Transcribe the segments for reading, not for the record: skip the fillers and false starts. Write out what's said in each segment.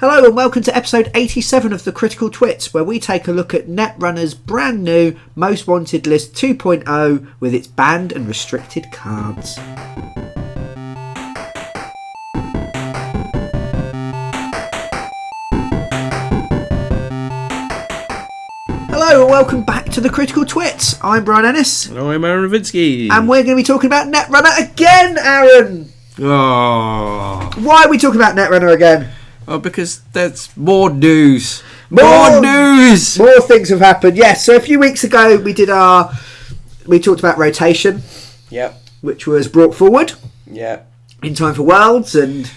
Hello and welcome to episode 87 of the Critical Twits, where we take a look at Netrunner's brand new Most Wanted List 2.0 with its banned and restricted cards. Hello and welcome back to the Critical Twits. I'm Brian Ennis. And I'm Aaron Ravinsky. And we're going to be talking about Netrunner again, Aaron! Oh. Why are we talking about Netrunner again? Oh, because there's more news. More news! More things have happened, yes. So a few weeks ago we talked about rotation. Yep. Which was brought forward. Yeah. In time for Worlds and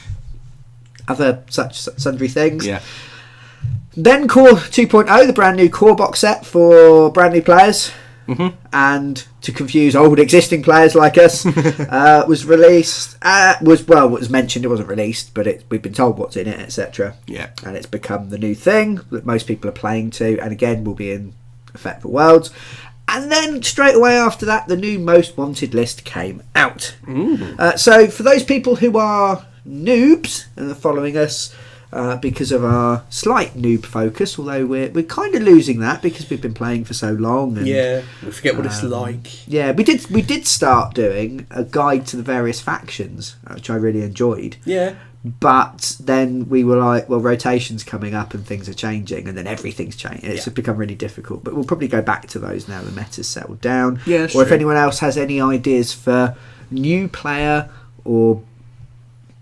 other such sundry things. Yeah. Then Core 2.0, the brand new Core box set for brand new players. Mm-hmm. And to confuse old existing players like us, was released. What was mentioned. It wasn't released, but we've been told what's in it, etc. Yeah. And it's become the new thing that most people are playing to, and again will be in effect for Worlds. And then straight away after that, the new Most Wanted list came out. So for those people who are noobs and are following us because of our slight noob focus, although we're kind of losing that because we've been playing for so long. And, yeah, we forget what it's like. Yeah, we did start doing a guide to the various factions, which I really enjoyed. Yeah. But then we were like, well, rotation's coming up and things are changing, and then everything's changing. It's become really difficult. But we'll probably go back to those now the meta's settled down. Yeah, that's or if true. anyone else has any ideas for new player or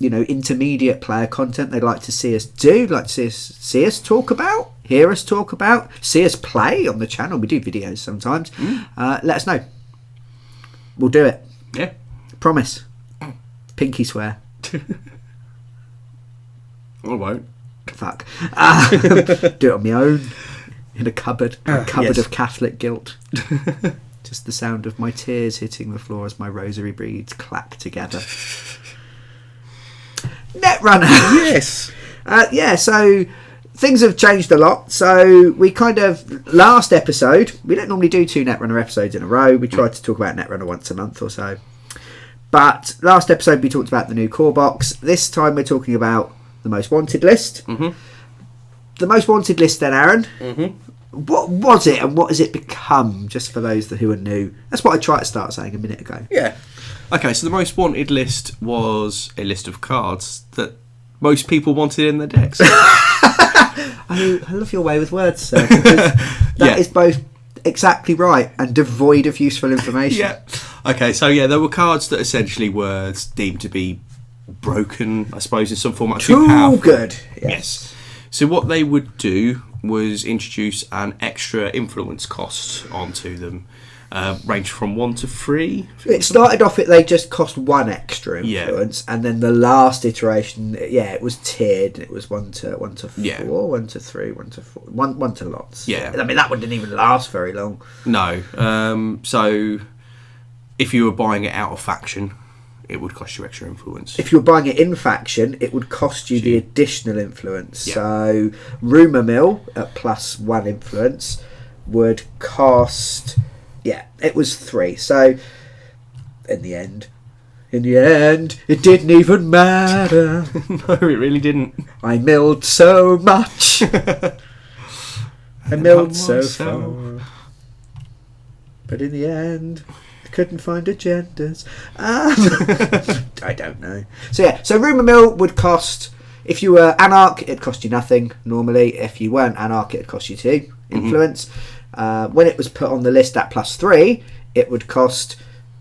intermediate player content they'd like to see us do, like to see us talk about, hear us talk about, see us play on the channel. We do videos sometimes. Let us know. We'll do it. Yeah. Promise. Pinky swear. I won't. Fuck. Do it on my own. In a cupboard. A cupboard yes. of Catholic guilt. Just the sound of my tears hitting the floor as my rosary beads clack together. Netrunner. Yes. So things have changed a lot. So we last episode, we don't normally do 2 Netrunner episodes in a row. We try to talk about Netrunner once a month or so. But last episode we talked about the new core box. This time we're talking about the Most Wanted list. Mm-hmm. The Most Wanted list then, Aaron. Mm-hmm. What was it and what has it become, just for those who are new? That's what I tried to start saying a minute ago. Yeah. Okay, so the Most Wanted list was a list of cards that most people wanted in their decks. I love your way with words, sir. That is both exactly right and devoid of useful information. Yeah. Okay, so there were cards that essentially were deemed to be broken, I suppose, in some format. Too good. Yes. So what they would do was introduce an extra influence cost onto them, ranged from 1 to 3. It started off they just cost 1 extra influence, and then the last iteration, it was tiered. It was 1 to 4, 1 to 3, 1 to 4, 1 to lots. Yeah, I mean that one didn't even last very long. No. So if you were buying it out of faction, it would cost you extra influence. If you were buying it in faction, it would cost you the additional influence. Yeah. So Rumour Mill at +1 influence would cost, it was 3. So in the end, it didn't even matter. No, it really didn't. I milled so much. I milled so far. But in the end, couldn't find agendas. I don't know. So Rumour Mill would cost, if you were Anarch, it'd cost you nothing normally. If you weren't Anarch, it'd cost you 2 influence. When it was put on the list at +3, it would cost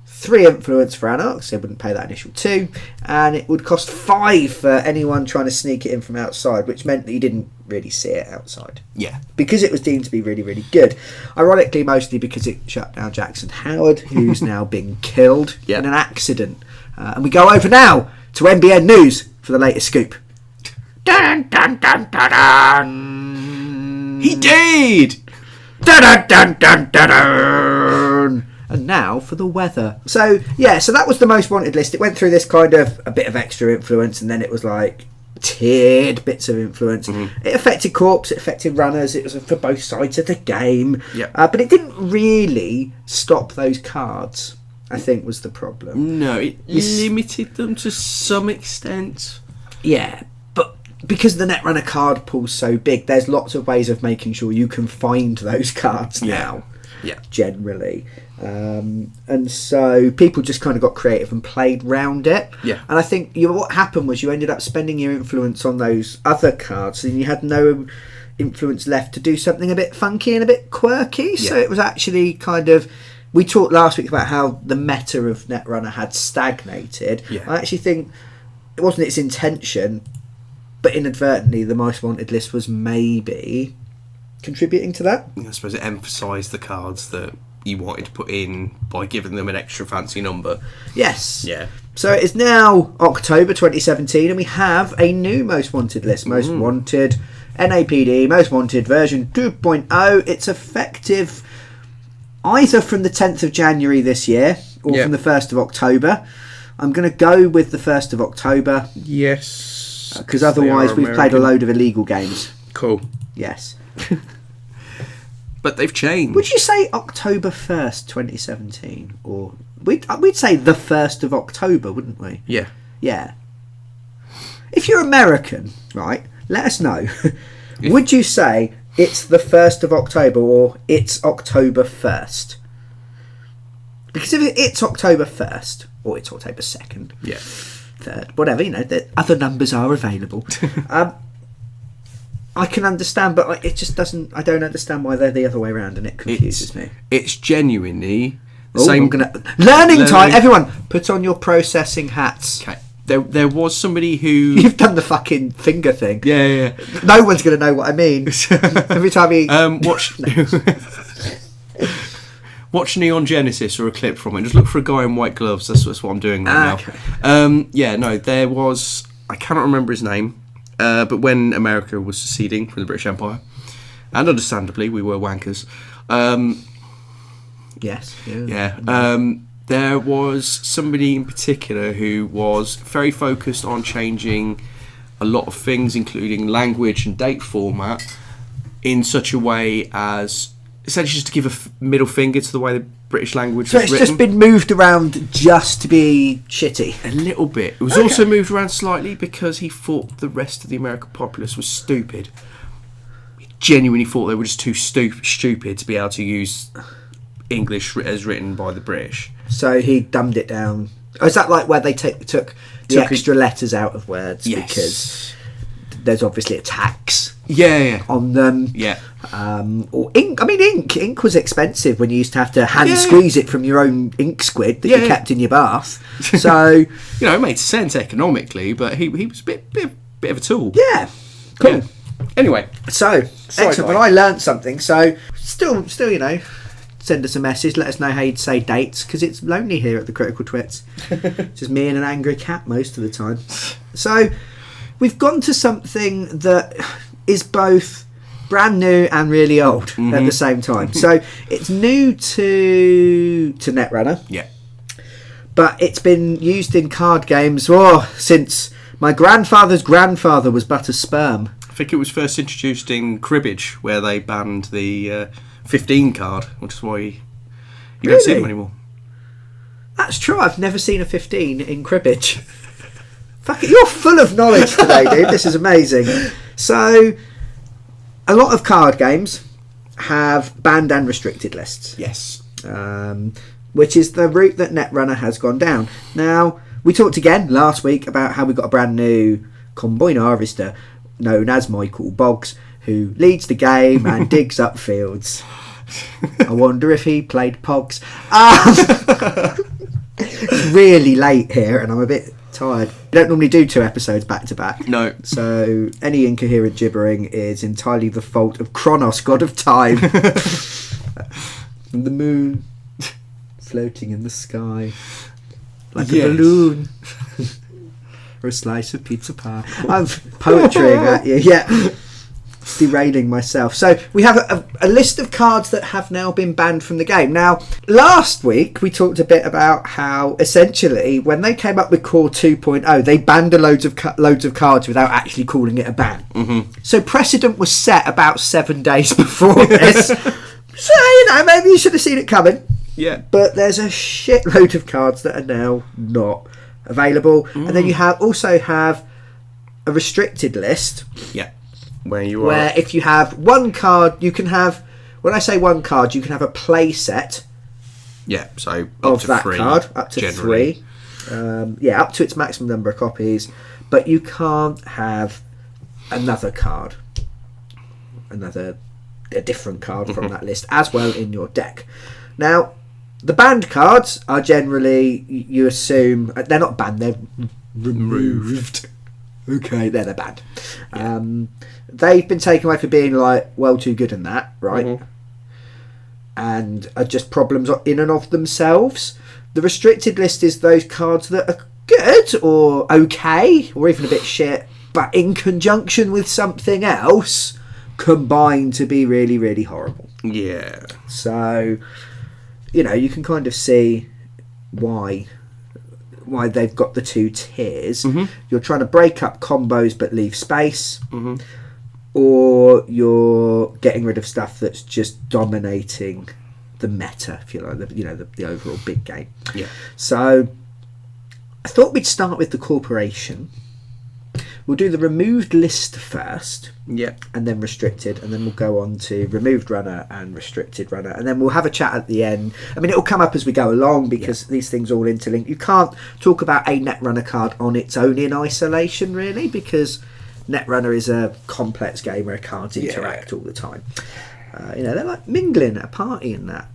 3 influence for Anarch, so you wouldn't pay that initial 2, and it would cost 5 for anyone trying to sneak it in from outside, which meant that you didn't really see it outside. Yeah. Because it was deemed to be really, really good. Ironically, mostly because it shut down Jackson Howard, who's now been killed in an accident. And we go over now to NBN News for the latest scoop. Dun, dun, dun, dun, dun. He did! Dun, dun, dun, dun, dun, dun. And now for the weather. So that was the Most Wanted list. It went through this kind of a bit of extra influence, and then it was like tiered bits of influence. It affected corps, it affected runners, it was for both sides of the game. But it didn't really stop those cards, I think, was the problem. No, it limited them to some extent. Yeah, but because the Netrunner card pool's so big, there's lots of ways of making sure you can find those cards now. Yeah. Generally. And so people just kind of got creative and played round it. Yeah. And I think what happened was you ended up spending your influence on those other cards, and you had no influence left to do something a bit funky and a bit quirky. So it was actually kind of... We talked last week about how the meta of Netrunner had stagnated. Yeah. I actually think it wasn't its intention, but inadvertently the Most Wanted list was maybe contributing to that. I suppose it emphasised the cards that you wanted to put in by giving them an extra fancy number. Yes. Yeah. So it is now October 2017, and we have a new Most Wanted list. Most Wanted NAPD Most Wanted version 2.0. It's effective either from the 10th of January this year or from the 1st of October. I'm going to go with the 1st of October. Yes. Because otherwise we've played a load of illegal games. Cool. Yes. But they've changed. Would you say October 1st, 2017? Or we'd say the 1st of October, wouldn't we? Yeah. Yeah. If you're American, right, let us know. Would you say it's the 1st of October or it's October 1st? Because if it's October 1st or it's October 2nd, 3rd, whatever, the other numbers are available. I can understand, but it just doesn't... I don't understand why they're the other way around, and it confuses me. It's genuinely the same... same... Learning time! Everyone, put on your processing hats. Okay. There was somebody who... You've done the fucking finger thing. Yeah. No one's going to know what I mean. Every time he... Watch Neon Genesis or a clip from it. Just look for a guy in white gloves. That's what I'm doing right now. There was... I cannot remember his name. But when America was seceding from the British Empire, and understandably we were wankers, yes, there was somebody in particular who was very focused on changing a lot of things, including language and date format, in such a way as essentially just to give a middle finger to the way the British language was written. So it's just been moved around just to be shitty? A little bit. It was also moved around slightly because he thought the rest of the American populace was stupid. He genuinely thought they were just too stupid to be able to use English as written by the British. So he dumbed it down. Oh, is that like where they took the extra letters out of words? Yes. Because there's obviously a tax on them. Yeah. Or ink. I mean, ink was expensive when you used to have to hand squeeze it from your own ink squid that you kept in your bath. So it made sense economically, but he was a bit of a tool. Yeah, cool. Yeah. Anyway, so excellent. Well, I learnt something. So still, send us a message. Let us know how you'd say dates, because it's lonely here at the Critical Twits. It's just me and an angry cat most of the time. So we've gone to something that is both brand new and really old at the same time. So it's new to Netrunner. Yeah. But it's been used in card games since my grandfather's grandfather was but a sperm. I think it was first introduced in cribbage, where they banned the 15 card, which is why you don't see them anymore. That's true. I've never seen a 15 in cribbage. Fuck it, you're full of knowledge today, dude. This is amazing. So, a lot of card games have banned and restricted lists. Yes. Which is the route that Netrunner has gone down. Now, we talked again last week about how we got a brand new combine harvester known as Michael Boggs, who leads the game and digs up fields. I wonder if he played Pogs. It's really late here and I'm a bit tired. We don't normally do 2 episodes back to back. No. So any incoherent gibbering is entirely the fault of Kronos, god of time. And the moon floating in the sky like a balloon. Or a slice of pizza pie. I'm poetrying at you. Yeah. Derailing myself. So we have a list of cards that have now been banned from the game. Now, last week we talked a bit about how essentially when they came up with Core 2.0, they banned loads of cards without actually calling it a ban. So precedent was set about 7 days before this. So maybe you should have seen it coming. Yeah. But there's a shitload of cards that are now not available. And then you also have a restricted list. Yeah. Where if you have one card, you can have. When I say one card, you can have a play set. Yeah. So up to that card, up to generally. 3. Up to its maximum number of copies, but you can't have another card, a different card from that list as well in your deck. Now, the banned cards are generally, you assume, they're not banned, they're removed. Okay, they're banned. Yeah. They've been taken away for being like well too good in that, right? Mm-hmm. And are just problems in and of themselves. The restricted list is those cards that are good or okay or even a bit shit, but in conjunction with something else combine to be really, really horrible. Yeah. So, you can kind of see why they've got the 2 tiers. Mm-hmm. You're trying to break up combos but leave space. Mm-hmm. Or you're getting rid of stuff that's just dominating the meta, if you like, the overall big game. Yeah. So I thought we'd start with the corporation. We'll do the removed list first. Yeah. And then restricted, and then we'll go on to removed runner and restricted runner, and then we'll have a chat at the end. I mean, it'll come up as we go along because these things all interlink. You can't talk about a Netrunner card on its own in isolation, really, because Netrunner is a complex game where cards interact all the time. They're like mingling at a party and that.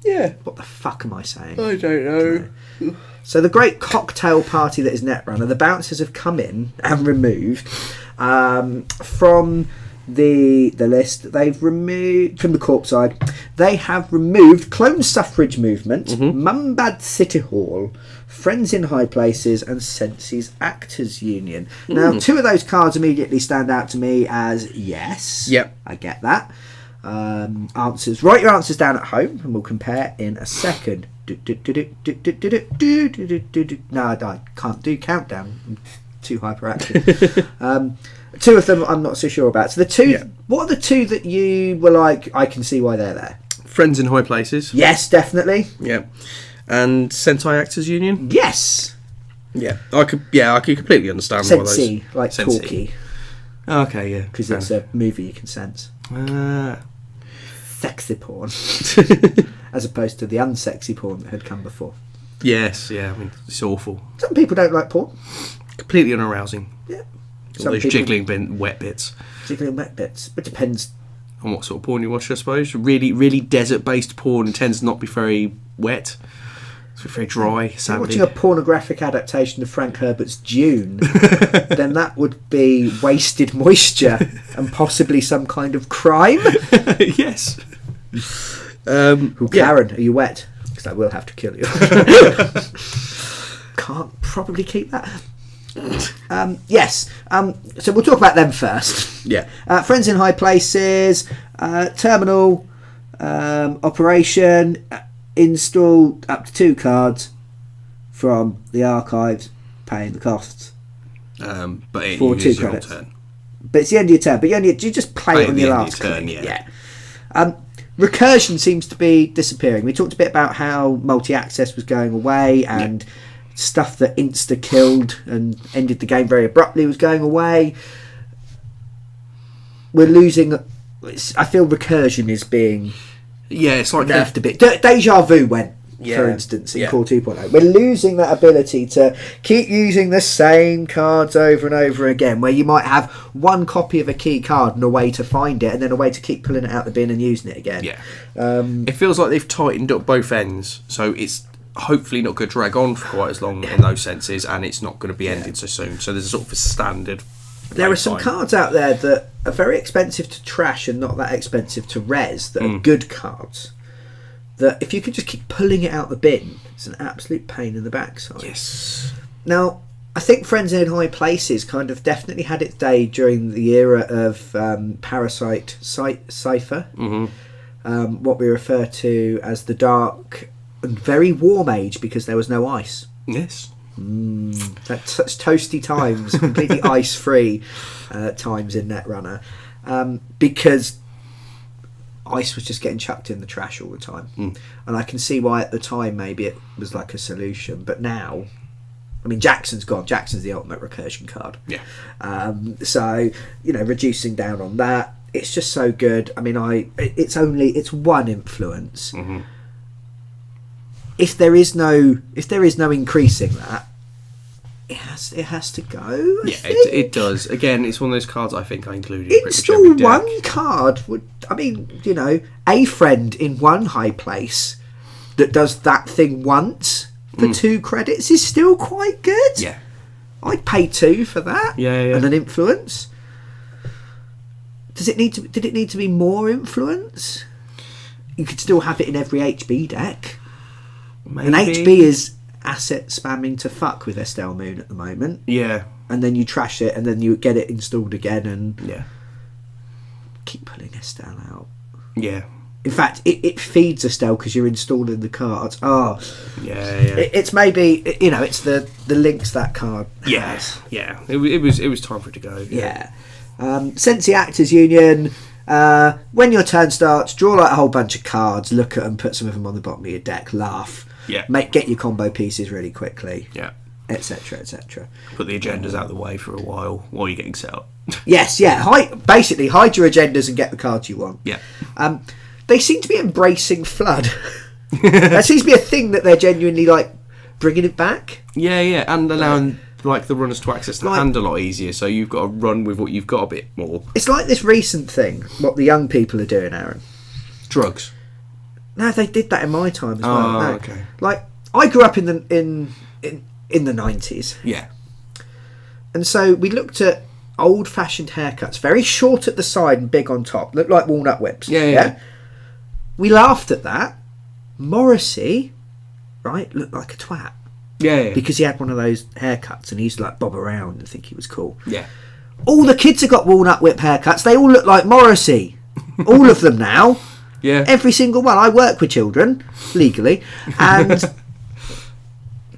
Yeah. What the fuck am I saying? I don't know. So the great cocktail party that is Netrunner, the bouncers have come in and removed from the list. They've removed from the corp side. They have removed Clone Suffrage Movement, Mumbad City Hall, Friends in High Places, and Sensi's Actors Union. Now, 2 of those cards immediately stand out to me as yes. Yep, I get that. Answers. Write your answers down at home, and we'll compare in a second. No, I can't do countdown. I'm too hyperactive. 2 of them I'm not so sure about. So the 2, what are the 2 that you were like, I can see why they're there? Friends in High Places. Yes, definitely. Yeah. And Sentai Actors Union. Yes. Yeah, I could completely understand why those. Sensi, like Sensi. talkie. Okay, yeah. Because it's a movie you can sense. Sexy porn. As opposed to the unsexy porn that had come before. Yes, yeah, I mean, it's awful. Some people don't like porn. Completely unarousing. Yeah. All those jiggling wet bits. Jiggling wet bits. It depends on what sort of porn you watch, I suppose. Really, really desert-based porn tends not to be very wet. It's very dry, sandy. Watching a pornographic adaptation of Frank Herbert's Dune, then that would be wasted moisture and possibly some kind of crime. Yes. Karen, are you wet? Because I will have to kill you. Can't probably keep that. Yes. So we'll talk about them first. Yeah. Friends in High Places, Terminal, Operation, install up to 2 cards from the archives, paying the costs. But it for 2 credits. Turn. But it's the end of your turn. But you just play it on your last turn. Yeah. Recursion seems to be disappearing. We talked a bit about how multi-access was going away and stuff that insta-killed and ended the game very abruptly was going away. We're losing... I feel recursion is being... Yeah, it's like... nerfed a bit. Deja Vu went, for instance, in Core 2.0. We're losing that ability to keep using the same cards over and over again, where you might have one copy of a key card and a way to find it, and then a way to keep pulling it out the bin and using it again. Yeah. It feels like they've tightened up both ends, so it's hopefully not going to drag on for quite as long in those senses, and it's not going to be ended so soon. So there's a sort of a standard. There are some cards out there that are very expensive to trash and not that expensive to res, that are good cards. That if you could just keep pulling it out the bin, it's an absolute pain in the backside. Yes. Now, I think Friends in High Places kind of definitely had its day during the era of Parasite Cypher. What we refer to as the dark and very warm age, because there was no ice. Yes. That's such toasty times, completely ice-free times in Netrunner, because ice was just getting chucked in the trash all the time. And I can see why at the time maybe it was like a solution, but now I mean, Jackson's gone. Jackson's the ultimate recursion card. Yeah. So, reducing down on that, it's just so good. I mean, it's one influence. Mm-hmm. If there is no increasing that, it has to go. It does. Again, it's one of those cards I think I included. Install one card would. I mean, a friend in one high place that does that thing once for 2 credits is still quite good. Yeah. I'd pay 2 for that. Yeah. And an influence. Did it need to be more influence? You could still have it in every HB deck. Maybe. And HB is asset spamming to fuck with Estelle Moon at the moment. Yeah. And then you trash it and then you get it installed again and keep pulling Estelle out. Yeah. In fact, it feeds Estelle because you're installing the cards. Oh, yeah. It's maybe it's the links that card. Yes, yeah. It was time for it to go. Yeah. Sensi Actors Union. When your turn starts, draw like a whole bunch of cards, look at them, put some of them on the bottom of your deck, laugh. Yeah. Get your combo pieces really quickly. Yeah. Etc. Etc. Put the agendas out of the way for a while you're getting set up. Yes. Yeah. Basically, hide your agendas and get the cards you want. Yeah. They seem to be embracing Flood. That seems to be a thing that they're genuinely bringing it back. Yeah, and allowing the runners to access the hand a lot easier, so you've got to run with what you've got a bit more. It's like this recent thing, what the young people are doing, Aaron. Drugs. No, they did that in my time as well. No. Okay. I grew up in the 90s. Yeah. And so we looked at old-fashioned haircuts, very short at the side and big on top, looked like walnut whips. Yeah. We laughed at that. Morrissey, right, looked like a twat. Yeah. Because he had one of those haircuts and he used to bob around and think he was cool. Yeah. All the kids have got walnut whip haircuts. They all look like Morrissey. All of them now. Yeah. Every single one. I work with children, legally, and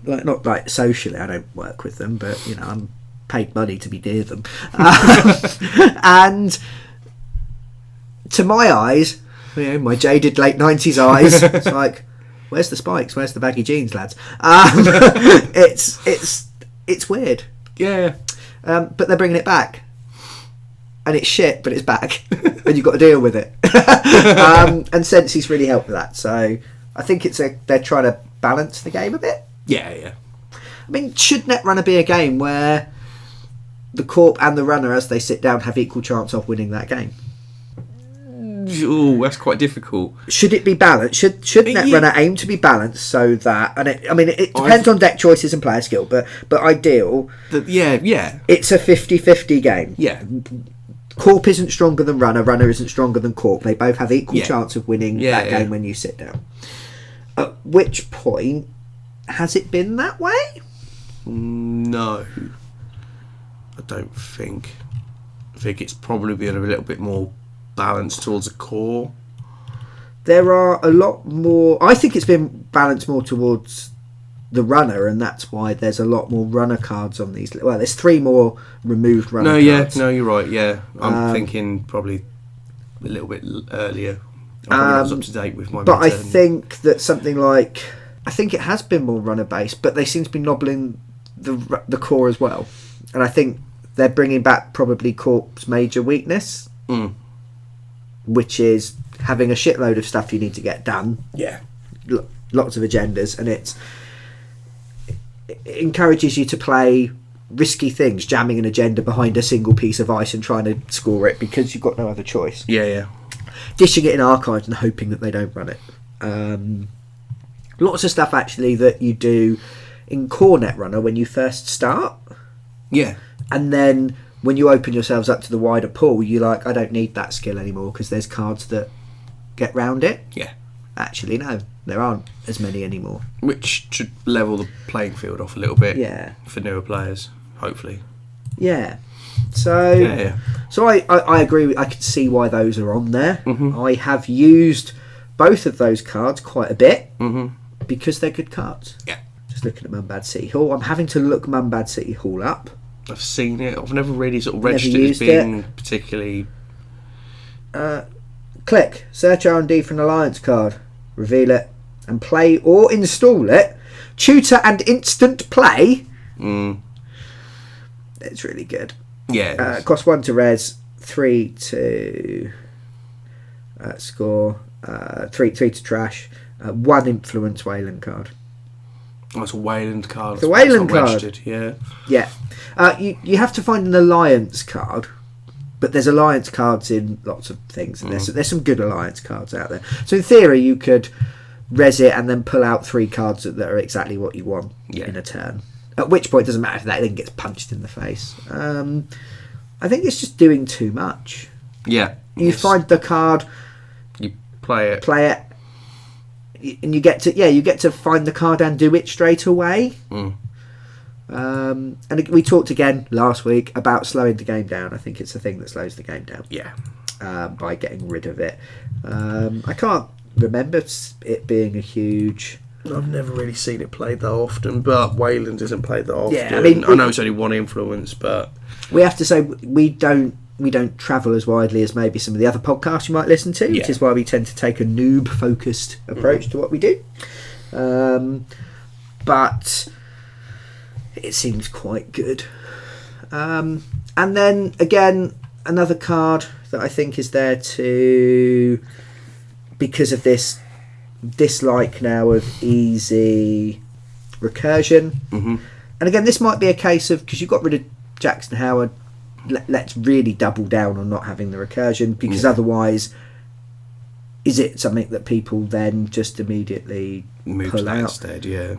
not socially, I don't work with them, but I'm paid money to be near them. And to my eyes, my jaded late 90s eyes, it's like, where's the spikes? Where's the baggy jeans, lads? It's weird. Yeah. But they're bringing it back. And it's shit, but it's back. And you've got to deal with it. And Sensi's really helped with that. So I think they're trying to balance the game a bit. Yeah. I mean, should Netrunner be a game where the Corp and the runner, as they sit down, have equal chance of winning that game? Oh, that's quite difficult. Should it be balanced? Should Netrunner aim to be balanced so that... And it depends on deck choices and player skill, but ideal... Yeah. It's a 50-50 game. Yeah. Corp isn't stronger than runner isn't stronger than Corp. They both have equal chance of winning that game when you sit down. At which point, has it been that way? No. I don't think. I think it's probably been a little bit more balanced towards the core. There are a lot more... I think it's been balanced more towards the runner, and that's why there's a lot more runner cards on these. Well, there's 3 more removed runner cards. No, you're right. Yeah, I'm thinking probably a little bit earlier. I probably was up to date with my. But I think that something like I think it has been more runner based, but they seem to be nobbling the core as well, and I think they're bringing back probably Corp's major weakness, which is having a shitload of stuff you need to get done. Yeah, lots of agendas, and it encourages you to play risky things, jamming an agenda behind a single piece of ice and trying to score it because you've got no other choice. Yeah. Dishing it in archives and hoping that they don't run it. Lots of stuff actually that you do in core Netrunner when you first start. Yeah. And then when you open yourselves up to the wider pool, you're like, I don't need that skill anymore because there's cards that get round it. Yeah. Actually, no, there aren't as many anymore. Which should level the playing field off a little bit. Yeah. For newer players, hopefully. Yeah. So, so I agree. I could see why those are on there. Mm-hmm. I have used both of those cards quite a bit because they're good cards. Yeah. Just looking at Mumbad City Hall. I'm having to look Mumbad City Hall up. I've seen it. I've never really sort of registered it as being particularly... Click. Search R&D for an alliance card. Reveal it. And play or install it. Tutor and instant play. It's really good. Yeah. Cost 1 to res, 3 to score, 3 to trash, 1 influence Wayland card. Oh, it's a Wayland card. It's a Wayland card. Registered, yeah. Yeah. You have to find an alliance card, but there's alliance cards in lots of things, and there's some good alliance cards out there. So in theory, you could res it and then pull out 3 cards that are exactly what you want in a turn. At which point, it doesn't matter if that then gets punched in the face. I think it's just doing too much. Yeah. You find the card, you play it, and you get to find the card and do it straight away. And we talked again last week about slowing the game down. I think it's the thing that slows the game down. Yeah. By getting rid of it. I can't remember it being a huge... I've never really seen it played that often, but Wayland isn't played that often. Yeah, I mean, I know it's only 1 influence, but we have to say we don't travel as widely as maybe some of the other podcasts you might listen to, which is why we tend to take a noob focused approach to what we do. But it seems quite good. And then again, another card that I think is there to, because of this dislike now of easy recursion. And again, this might be a case of, because you got rid of Jackson Howard, let's really double down on not having the recursion, because otherwise, is it something that people then just immediately pull out instead? Yeah.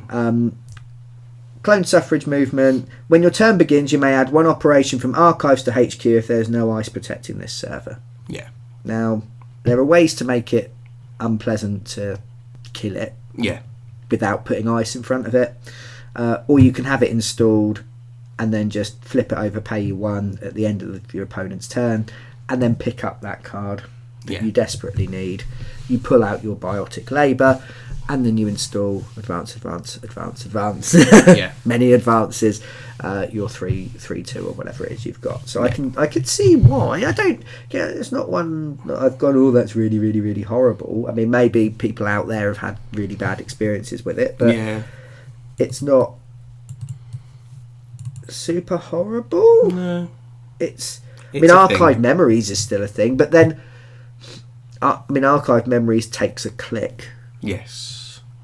Clone suffrage movement. When your turn begins, you may add 1 operation from archives to HQ if there's no ice protecting this server. Yeah. Now, there are ways to make it unpleasant to kill it without putting ice in front of it, or you can have it installed and then just flip it over, pay you 1 at the end of your opponent's turn, and then pick up that card that you desperately need. You pull out your biotic labour, and then you install advance many advances, your 3/2 or whatever it is you've got. So I could see why. It's not one that I've gone, oh, that's really, really, really horrible. I mean, maybe people out there have had really bad experiences with it, but it's not super horrible. No. I mean, archive memories is still a thing, but then archive memories takes a click. Yes.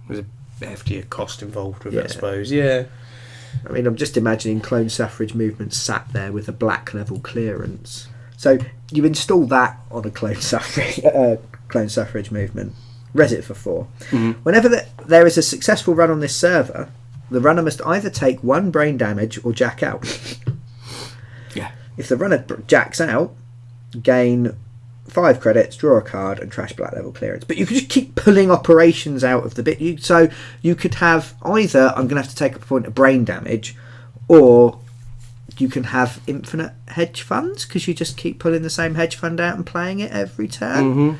There's a heftier cost involved with it, I suppose. Yeah. I mean, I'm just imagining clone suffrage movement sat there with a black level clearance. So you install that on a clone suffrage movement, res it for 4. Whenever there is a successful run on this server, the runner must either take 1 brain damage or jack out. If the runner jacks out, gain 5 credits, draw a card, and trash black level clearance. But you can just keep pulling operations out of the bit. So you could have either, I'm going to have to take a point of brain damage, or you can have infinite hedge funds, because you just keep pulling the same hedge fund out and playing it every turn.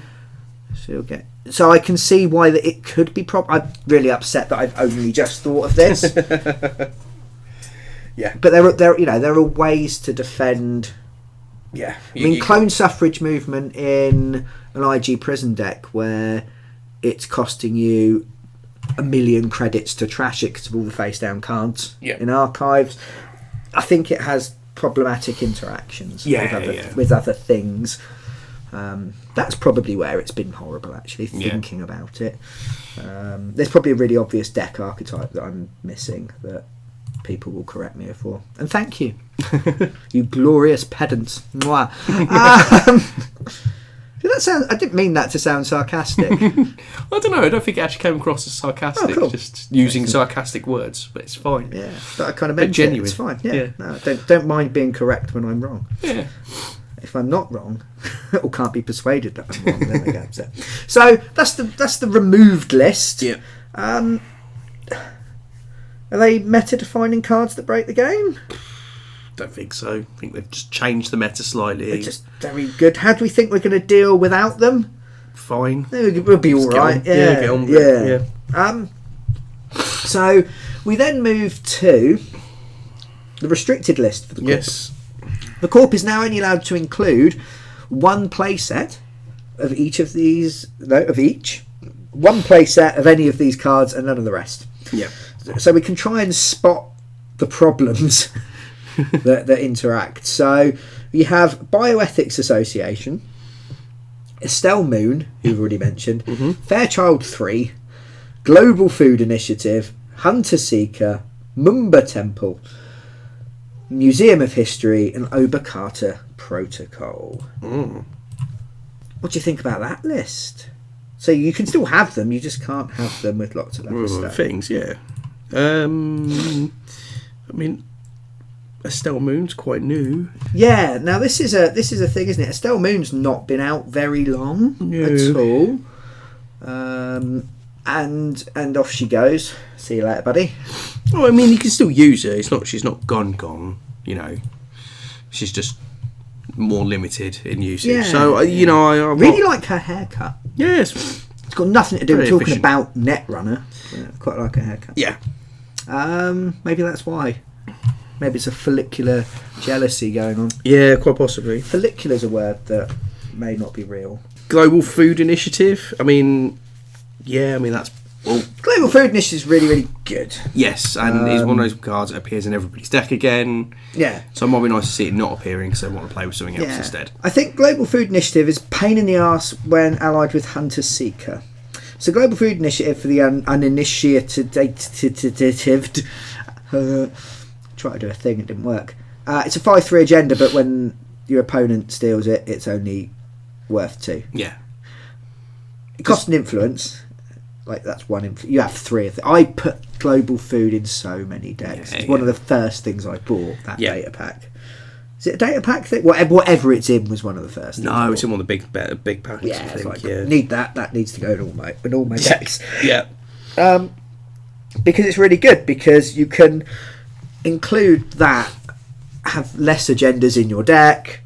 So you'll get. So I can see why that it could be I'm really upset that I've only just thought of this. But there are ways to defend. I mean, clone suffrage movement in an IG prison deck where it's costing you 1 million credits to trash it because of all the face down cards in archives. I think it has problematic interactions with other things. That's probably where it's been horrible, actually, thinking about it. There's probably a really obvious deck archetype that I'm missing that people will correct me for. And thank you. You glorious pedants. Mwah. I didn't mean that to sound sarcastic. I don't know. I don't think it actually came across as sarcastic. Cool. Just using sarcastic words, but it's fine. Yeah, but I kind of meant genuine. It's fine. No, don't mind being correct when I'm wrong. Yeah. If I'm not wrong, or can't be persuaded that I'm wrong, then I get upset. So that's the removed list. Yeah. Are they meta-defining cards that break the game? Don't think so. I think they've just changed the meta slightly. They're just very good. How do we think we're going to deal without them? Fine. We'll be all right. Get on with it. So we then move to the restricted list for the Corp. Yes. The Corp is now only allowed to include 1 playset of each of these. No, of each. 1 playset of any of these cards and none of the rest. Yeah. So we can try and spot the problems that interact. So you have Bioethics Association, Estelle Moon, who we've already mentioned, Fairchild 3, Global Food Initiative, Hunter Seeker, Mumba Temple, Museum of History, and Obercarter Protocol. What do you think about that list? So you can still have them, you just can't have them with lots of other stuff. Things, yeah. I mean, Estelle Moon's quite new. Yeah, now this is a thing, isn't it? Estelle Moon's not been out very long at all. And off she goes. See you later, buddy. Oh, I mean, you can still use her. She's not gone. You know, she's just more limited in usage. Yeah, so I really like her haircut. Yes, it's got nothing to do with talking efficient. about Netrunner. Yeah, I quite like her haircut. Yeah. Maybe that's why. Maybe it's a follicular jealousy going on. Yeah, quite possibly. Follicular's a word that may not be real. Global Food Initiative. I mean, that's Global Food Initiative is really, really good. yes, and it's one of those cards that appears in everybody's deck again. Yeah. So it might be nice to see it not appearing because I want to play with something else instead. I think Global Food Initiative is pain in the arse when allied with Hunter Seeker. So Global Food Initiative for the uninitiated try to do a thing, it didn't work. It's a 5/3 agenda, but when your opponent steals it, it's only worth 2. Yeah. It costs an influence. Like, that's one influence. You have 3 of them. I put Global Food in so many decks. It's one of the first things I bought, that data pack. Is it a data pack thing? Whatever it's in was one of the first things. No, it's in one of the big packets. Yeah, I it's think. like, Yeah. need that. That needs to go in all my decks. Yeah. Because it's really good, because you can include that, have less agendas in your deck,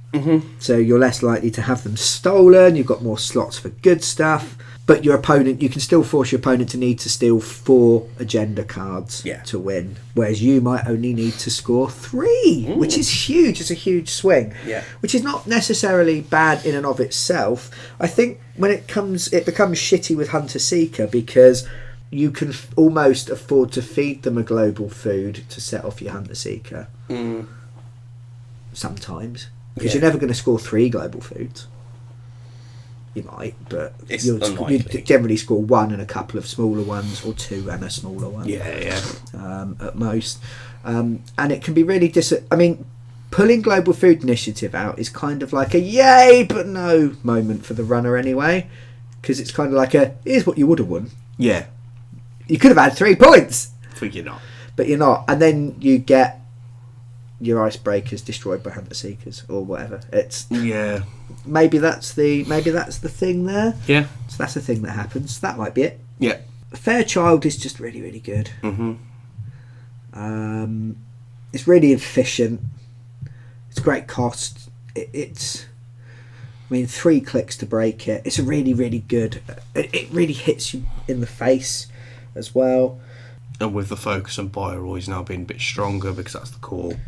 so you're less likely to have them stolen, you've got more slots for good stuff, but you can still force your opponent to need to steal 4 agenda cards to win, whereas you might only need to score 3, which is huge. It's a huge swing, which is not necessarily bad in and of itself. I think when it becomes shitty with Hunter Seeker, because you can almost afford to feed them a global food to set off your Hunter Seeker. Sometimes. Because you're never going to score 3 global foods. You might, but you generally score 1 and a couple of smaller ones, or 2 and a smaller one. At most. And it can be really pulling Global Food Initiative out is kind of like a yay but no moment for the runner anyway. Because it's kind of like here's what you would have won. Yeah. You could have had 3 points. But you're not. But you're not. And then you get your icebreakers destroyed by Hunter Seekers or whatever. Maybe that's the thing there. Yeah. So that's the thing that happens. That might be it. Yeah. Fairchild is just really, really good. It's really efficient. It's great cost. It's 3 clicks to break it. It's a really, really good. It really hits you in the face as well. And with the focus on Bioroids now being a bit stronger, because that's the core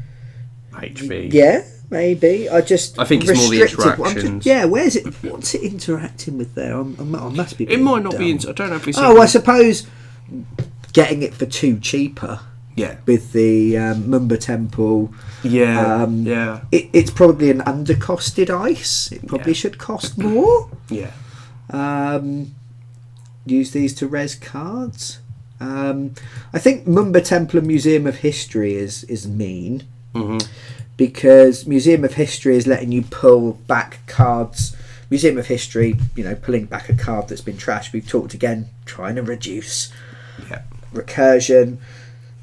HB. Yeah, maybe. I think it's more the interactions. Where's it? What's it interacting with there? I must be. It might not dumb. be. I don't know if it's. I suppose getting it for 2 cheaper. Yeah. With the Mumba Temple. Yeah. It's probably an undercosted ice. It probably should cost more. Yeah. Use these to res cards. I think Mumba Temple and Museum of History is mean, because Museum of History is letting you pull back cards. Museum of History, pulling back a card that's been trashed. We've talked again, trying to reduce recursion,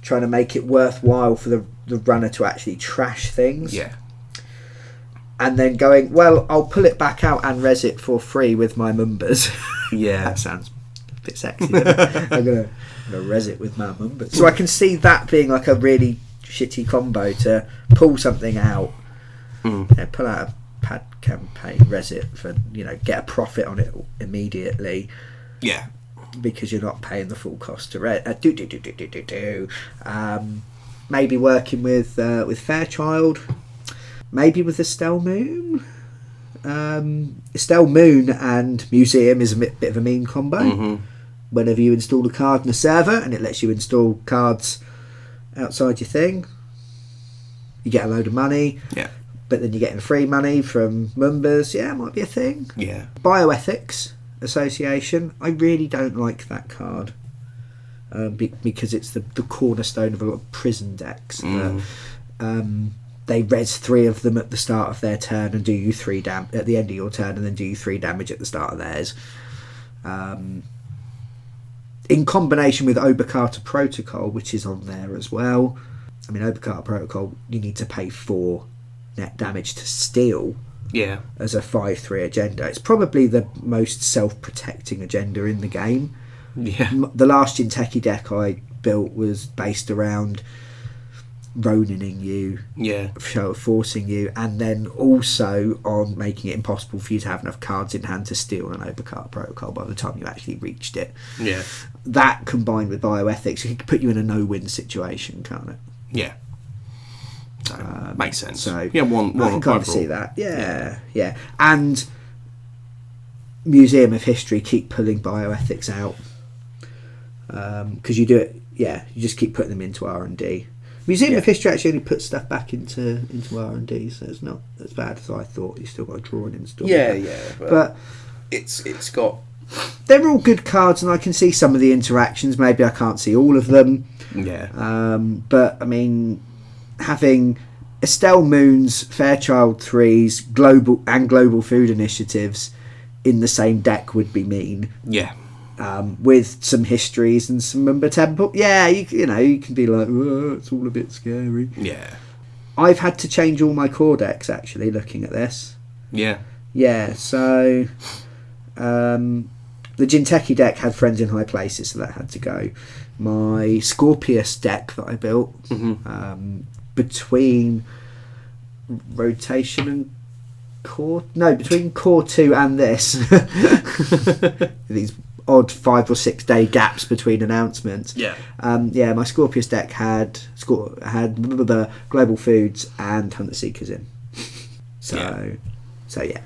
trying to make it worthwhile for the runner to actually trash things. Yeah. And then going, well, I'll pull it back out and res it for free with my Mumbas. Yeah. That sounds a bit sexy. I'm gonna res it with my Mumbas. So I can see that being like a really shitty combo, to pull something out, pull out a pad campaign, res it for, get a profit on it immediately. Yeah. Because you're not paying the full cost to res. Maybe working with Fairchild. Maybe with Estelle Moon. Estelle Moon and Museum is a bit of a mean combo. Whenever you install a card in a server and it lets you install cards outside your thing, you get a load of money. Yeah. But then you're getting free money from members. Yeah, it might be a thing. Yeah. Bioethics Association. I really don't like that card. Because it's the cornerstone of a lot of prison decks. They res 3 of them at the start of their turn and do you 3 at the end of your turn, and then do you 3 damage at the start of theirs. In combination with Obokata Protocol, which is on there as well. I mean, Obokata Protocol, you need to pay 4 net damage to steal. Yeah. As a 5/3 agenda. It's probably the most self-protecting agenda in the game. Yeah. The last Jinteki deck I built was based around Ronin-ing you, forcing you, and then also on making it impossible for you to have enough cards in hand to steal an Obokata Protocol by the time you actually reached it. Yeah. That combined with bioethics, it could put you in a no-win situation, can't it? Yeah. So, makes sense. So yeah, one I can kind of see that. Yeah. And Museum of History keep pulling bioethics out because you do it. Yeah, you just keep putting them into R&D. Museum of History actually only puts stuff back into R&D, so it's not as bad as I thought. You still got a drawing install. Yeah, but it's got. They're all good cards, and I can see some of the interactions. Maybe I can't see all of them. Yeah. But I mean, having Estelle Moon's Fairchild 3s, global food initiatives in the same deck would be mean. Yeah. With some histories and some Mumba Temple. Yeah, you know, you can be like, oh, it's all a bit scary. Yeah. I've had to change all my core decks, actually, looking at this. Yeah. Yeah, so the Jinteki deck had Friends in High Places, so that had to go. My Scorpius deck that I built, between rotation and between core 2 and this, these odd 5 or 6 day gaps between announcements. My Scorpius deck had the Global Foods and Hunter Seekers in. So yeah,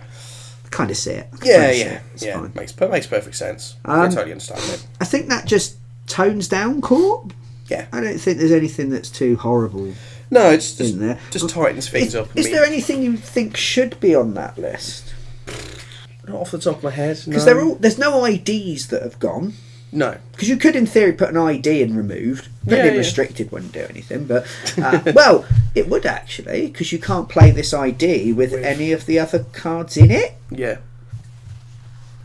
I kind of see it. It's fine. Makes perfect sense. I totally understand it. I think that just tones down Corp. Yeah, I don't think there's anything that's too horrible. No, it's just in there. Just tightens things up. Is there anything you think should be on that list? Not off the top of my head. Because there's no IDs that have gone. No, because you could, in theory, put an ID in removed. Restricted wouldn't do anything, but well, it would actually, because you can't play this ID with any of the other cards in it. Yeah,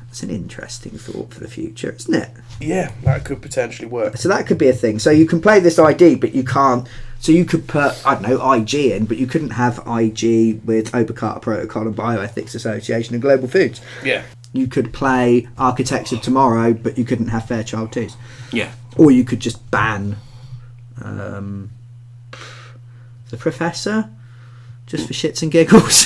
that's an interesting thought for the future, isn't it? Yeah, that could potentially work. So that could be a thing. So you can play this ID, but you can't. So you could put, I don't know, IG in, but you couldn't have IG with Obokata Protocol and Bioethics Association and Global Foods. Yeah. You could play Architects of Tomorrow, but you couldn't have Fairchild 2s. Yeah. Or you could just ban the Professor, just for shits and giggles.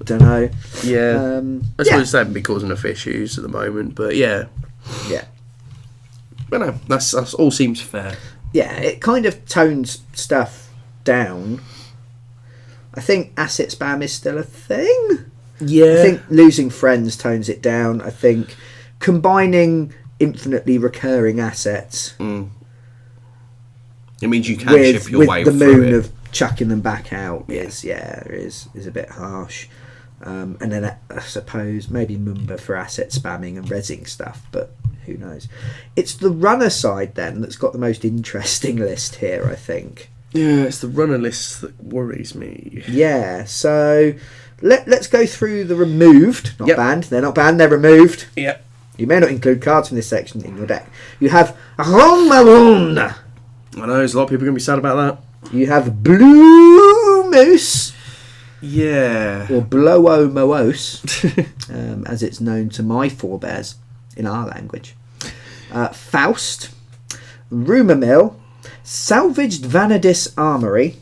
Don't know. Yeah. I suppose that would be causing enough issues at the moment, but yeah. Yeah. But no, that's all seems fair. Yeah, it kind of tones stuff down. I think asset spam is still a thing. Yeah. I think losing friends tones it down. I think combining infinitely recurring assets. It means you can ship your way with the through moon it. of chucking them back out is a bit harsh. And then I suppose maybe Mumba for asset spamming and rezzing stuff, but who knows? It's the runner side then that's got the most interesting list here, I think. Yeah, it's the runner list that worries me. Yeah, so let's go through the removed, not banned. They're not banned, they're removed. Yep. You may not include cards from this section in your deck. You have Ronmaroon. I know, there's a lot of people going to be sad about that. You have Blue Moose. Yeah. Or Blowo Moos, as it's known to my forebears in our language. Faust, Rumour Mill, Salvaged Vanadis Armory,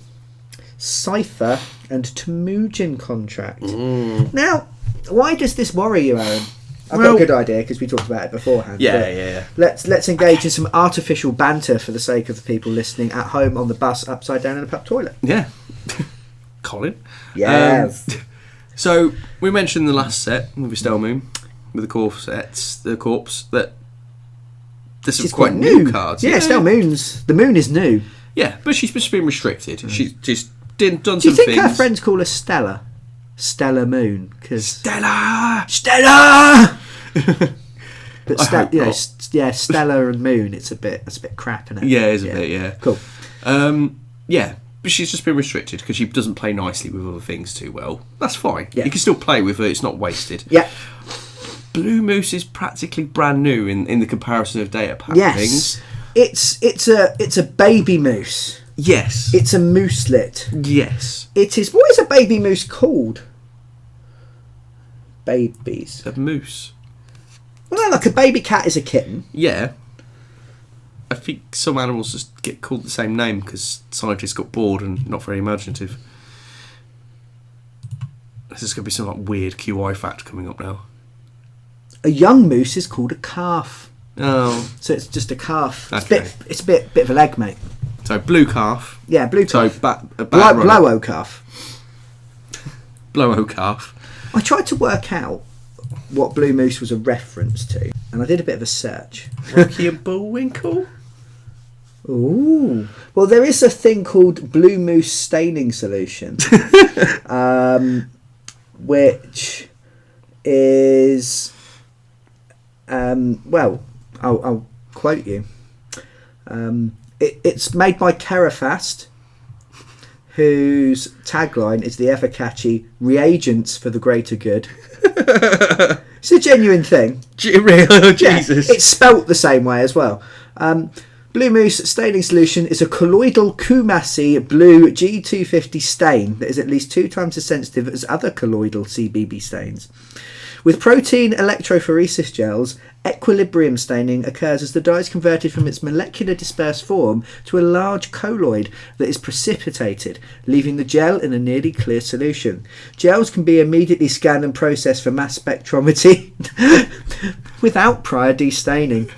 Cypher, and Temujin Contract. Now, why does this worry you, Aaron? I've got a good idea because we talked about it beforehand. Yeah. Let's engage in some artificial banter for the sake of the people listening at home, on the bus, upside down in a pub toilet. Yeah. Colin. Yes. So we mentioned the last set with Estelle Moon with the core sets, the corpse that there's some She's quite new cards. Yeah, Stell Moon's... The Moon is new. Yeah, but she's just been restricted. She's just done some things. Do you think her friends call her Stella? Stella Moon? Stella! But Stella and Moon, that's a bit crap, isn't it? Yeah, it's a bit, yeah. Cool. Yeah, but she's just been restricted because she doesn't play nicely with other things too well. That's fine. Yeah. You can still play with her, it's not wasted. Yeah. Blue Moose is practically brand new in the comparison of data pack things. It's a baby moose. Yes. It's a mooselet. Yes. It is. What is a baby moose called? Babies. A moose. Well, no, like a baby cat is a kitten. Yeah. I think some animals just get called the same name because scientists got bored and not very imaginative. This is going to be some like weird QI fact coming up now. A young moose is called a calf. Oh. So it's just a calf. Okay. It's a bit of a leg, mate. So blue calf. Yeah, blue calf. So blow-o calf. Blow-o calf. I tried to work out what Blue Moose was a reference to, and I did a bit of a search. Rocky and Bullwinkle? Ooh. Well, there is a thing called Blue Moose staining solution, which is, well, I'll quote you. It's made by Terrafast, whose tagline is the ever-catchy reagents for the greater good. It's a genuine thing. Jesus. Yeah, it's spelt the same way as well. Blue Moose staining solution is a colloidal Kumasi blue G250 stain that is at least 2 times as sensitive as other colloidal CBB stains. With protein electrophoresis gels, equilibrium staining occurs as the dye is converted from its molecular dispersed form to a large colloid that is precipitated, leaving the gel in a nearly clear solution. Gels can be immediately scanned and processed for mass spectrometry without prior destaining.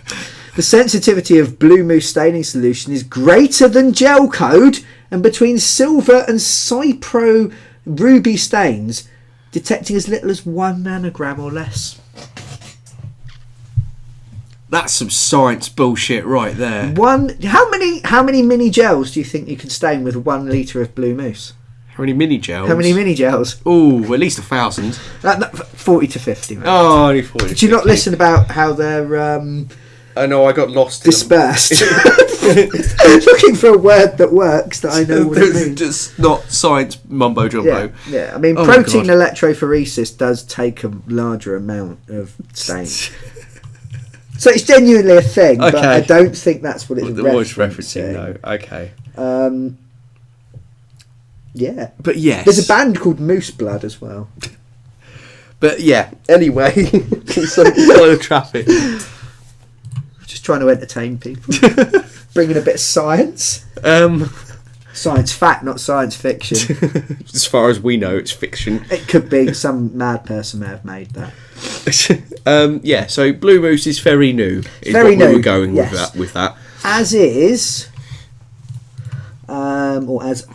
The sensitivity of Blue Moose staining solution is greater than gel code, and between silver and Cypro ruby stains, detecting as little as 1 nanogram or less. That's some science bullshit right there. How many mini gels do you think you can stain with 1 litre of Blue Moose? How many mini gels? How many mini gels? Oh, at least 1,000. 40 to 50. Mate. Oh, only 40. Did you not listen about how they're I know, I got lost. Dispersed. Looking for a word that works that I know what it means. Just not science mumbo jumbo. Yeah. I mean, protein electrophoresis does take a larger amount of stain. So it's genuinely a thing, but I don't think that's what it's referencing. No, okay. Yeah. But yes. There's a band called Moose Blood as well. But yeah, anyway. So kind of traffic. Just trying to entertain people. Bringing a bit of science. Science fact, not science fiction. As far as we know, it's fiction. It could be. Some mad person may have made that. Yeah, so Blue Moose is very new. Very new. We were going with that. As is, or as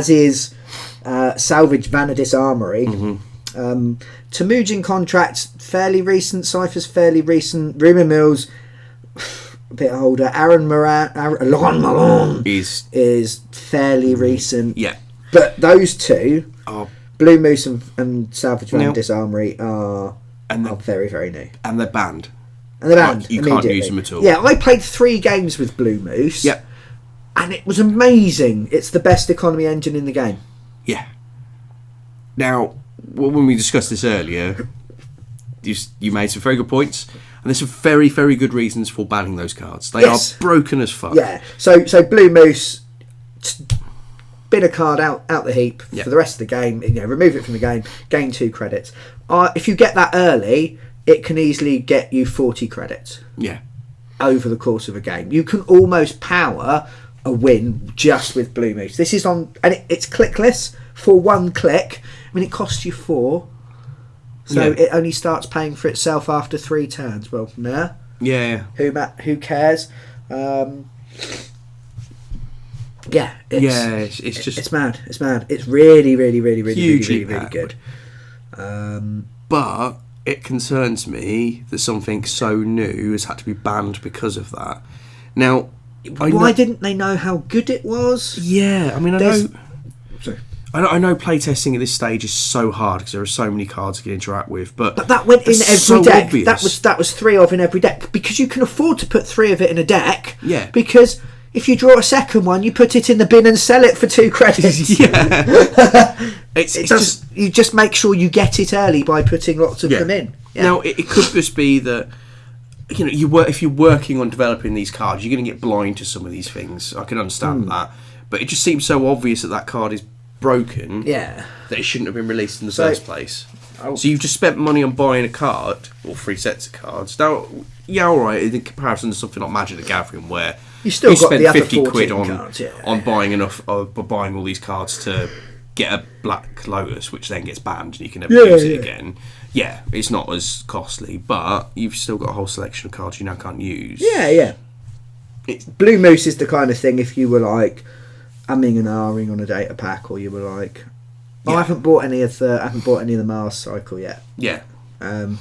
is, Salvage Vanadis Armory. Mm-hmm. Temujin contracts fairly recent. Cypher's fairly recent. Rumour Mills a bit older. Laurent Malone is fairly recent. Yeah, but those two. Blue Moose and Salvage Vanadis Nope. Armory are very, very new. And they're banned. You can't use them at all. Yeah, I played 3 games with Blue Moose. Yeah. And it was amazing. It's the best economy engine in the game. Yeah. Now, when we discussed this earlier, you made some very good points. And there's some very, very good reasons for banning those cards. They are broken as fuck. Yeah. So Blue Moose... bin a card out the heap for the rest of the game. Remove it from the game. Gain 2 credits. If you get that early, it can easily get you 40 credits. Yeah. Over the course of a game, you can almost power a win just with Blue Moose. This is on, and it's clickless for 1 click. I mean, it costs you 4, so it only starts paying for itself after 3 turns. Well, nah. Yeah. Who cares? It's mad. It's mad. It's really, really, really, really, hugely really, really, really good. But it concerns me that something so new has had to be banned because of that. Now, why didn't they know how good it was? Yeah, I mean, Sorry. I know playtesting at this stage is so hard because there are so many cards you can interact with, but that went in every so deck. Obvious. That was 3 of in every deck, because you can afford to put 3 of it in a deck. Yeah. Because if you draw a second one, you put it in the bin and sell it for 2 credits. Yeah. You just make sure you get it early by putting lots of them in. Yeah. Now, it could just be that, you know, if you're working on developing these cards, you're going to get blind to some of these things. I can understand that, but it just seems so obvious that card is broken, that it shouldn't have been released in the first place. So you've just spent money on buying a card, or 3 sets of cards. Now, yeah, alright, in comparison to something like Magic the Gathering, where you still got spend the other 50 quid on cards, buying all these cards to get a Black Lotus, which then gets banned and you can never use it again. Yeah, it's not as costly, but you've still got a whole selection of cards you now can't use. Blue Moose is the kind of thing, if you were like umming and ahhing on a data pack, or you were like, I haven't bought any of the Mars cycle yet. Yeah. I'll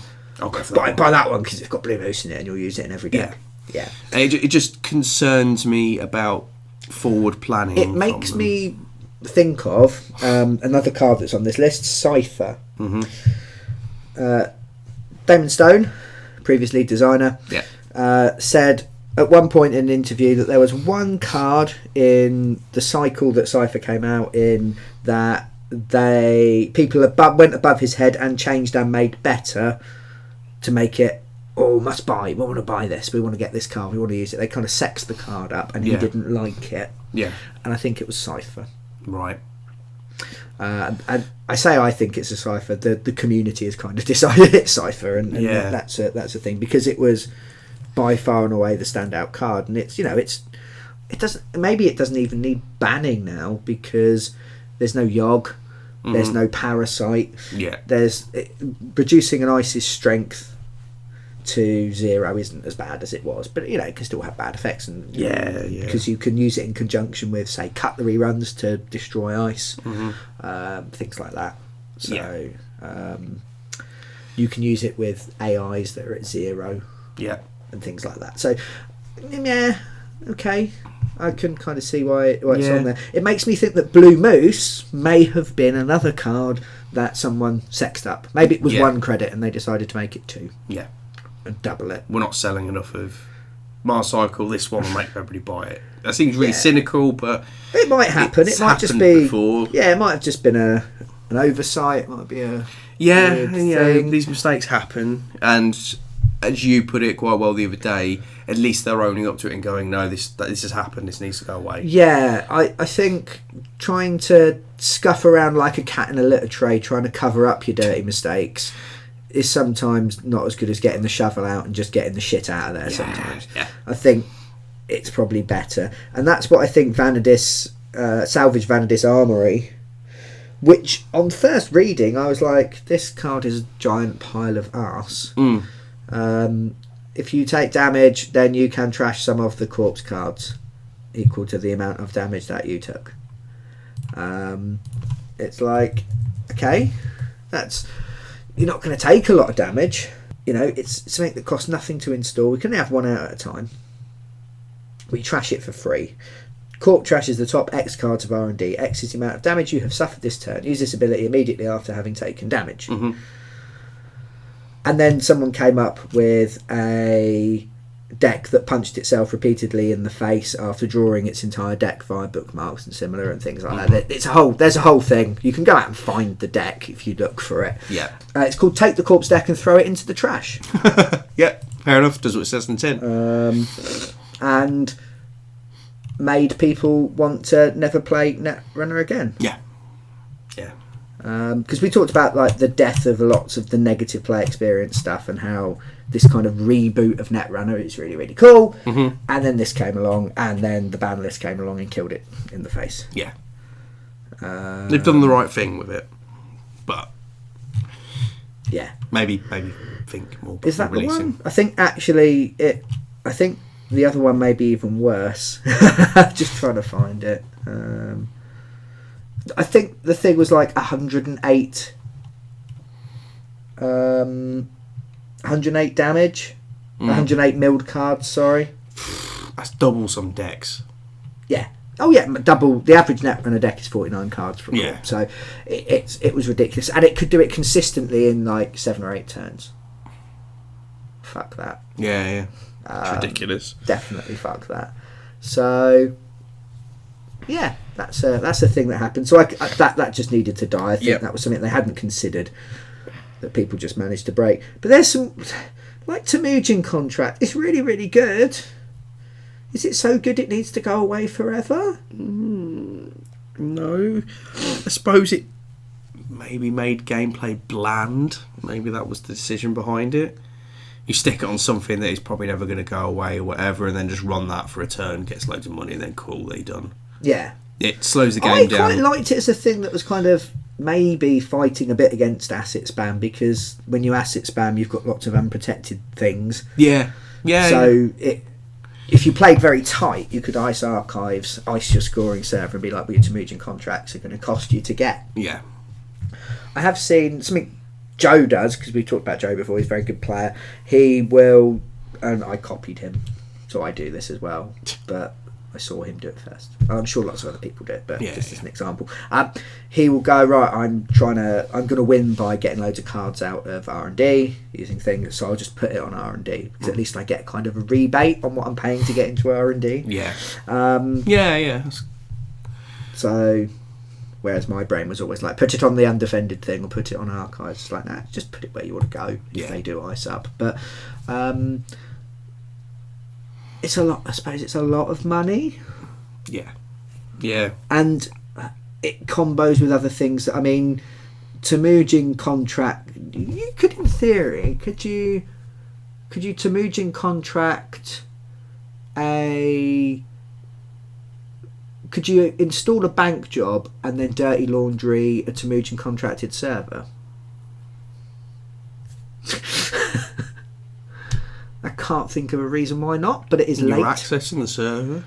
go for that. Buy that one because it's got Blue Moose in it and you'll use it in every deck. Yeah. It just concerns me about forward planning. It makes me think of another card that's on this list, Cypher. Damon Stone, previous lead designer, said at one point in an interview that there was one card in the cycle that Cypher came out in that people went above his head and changed and made better to make it, must buy, we want to buy this, we want to get this card, we want to use it. They kind of sexed the card up and he didn't like it. And I think it was Cypher. Right. And I think it's a Cypher. The community has kind of decided it's Cypher, and that's a thing, because it was by far and away the standout card, and it doesn't even need banning now, because there's no Yogg, there's no Parasite, reducing an Ice's strength to 0 isn't as bad as it was, but it can still have bad effects, and because you can use it in conjunction with, say, cutlery runs to destroy ice, things like that. So you can use it with AIs that are at 0, and things like that. So okay, I can kind of see why it's on there. It makes me think that Blue Moose may have been another card that someone sexed up. Maybe it was 1 credit and they decided to make it 2. And double it. We're not selling enough of Mars Cycle, this one will make everybody buy it. That seems really cynical, but it might happen. It might just be before. It might have just been an oversight. It might be a thing. These mistakes happen, and as you put it quite well the other day, at least they're owning up to it and going, no, this has happened, this needs to go away. I think trying to scuff around like a cat in a litter tray, trying to cover up your dirty mistakes, is sometimes not as good as getting the shovel out and just getting the shit out of there. Sometimes I think it's probably better, and that's what I think Salvage Vanadis Armory, which on first reading I was like, this card is a giant pile of arse. If you take damage, then you can trash some of the corpse cards equal to the amount of damage that you took. It's like, okay, you're not going to take a lot of damage. It's something that costs nothing to install. We can have 1 out at a time. We trash it for free. Corp trashes the top X cards of R&D. X is the amount of damage you have suffered this turn. Use this ability immediately after having taken damage. And then someone came up with a deck that punched itself repeatedly in the face after drawing its entire deck via bookmarks and similar and things like that. There's a whole thing. You can go out and find the deck if you look for it. It's called Take the Corpse deck and throw it into the trash. Fair enough. Does what it says in tin. And made people want to never play Netrunner again. Because we talked about like the death of lots of the negative play experience stuff, and how this kind of reboot of Netrunner is really, really cool. And then this came along, and then the ban list came along and killed it in the face. They've done the right thing with it, but maybe think more. Is that the one? I think actually I think the other one may be even worse. Just trying to find it. I think the thing was like 108 108 damage. 108 milled cards, sorry. That's double some decks. Yeah. Oh yeah, double. The average Netrunner deck is 49 cards for a Yeah. corp, so it was ridiculous, and it could do it consistently in like 7 or 8 turns. Fuck that. Yeah. It's ridiculous. Definitely fuck that. So yeah, that's a thing that happened. So that just needed to die. I think that was something they hadn't considered, that people just managed to break. But there's some, like Temujin contract. It's really, really good. Is it so good it needs to go away forever? No. I suppose it maybe made gameplay bland. Maybe that was the decision behind it. You stick it on something that is probably never going to go away or whatever, and then just run that for a turn, gets loads of money, and then cool, they're done. Yeah. It slows the game down. I quite liked it as a thing that was kind of maybe fighting a bit against asset spam, because when you asset spam, you've got lots of unprotected things. Yeah. So if you played very tight, you could ice archives, ice your scoring server, and be like, well, your Temujin contracts are going to cost you to get. Yeah. I have seen something Joe does, because we talked about Joe before, he's a very good player. He will, and I copied him, so I do this as well, but I saw him do it first. I'm sure lots of other people do it, but just as an example. He will go, right, I'm going to win by getting loads of cards out of R&D, using things, so I'll just put it on R&D, because at least I get kind of a rebate on what I'm paying to get into R&D. Yeah. Yeah. So, whereas my brain was always like, put it on the undefended thing or put it on archives. It's like, nah, just put it where you want to go if they do ice up. But it's a lot. I suppose it's a lot of money. Yeah. And it combos with other things. I mean, Temujin contract. You could, in theory, could you Temujin contract a? Could you install a bank job and then dirty laundry a Temujin contracted server? I can't think of a reason why not, but it is late. You're accessing the server.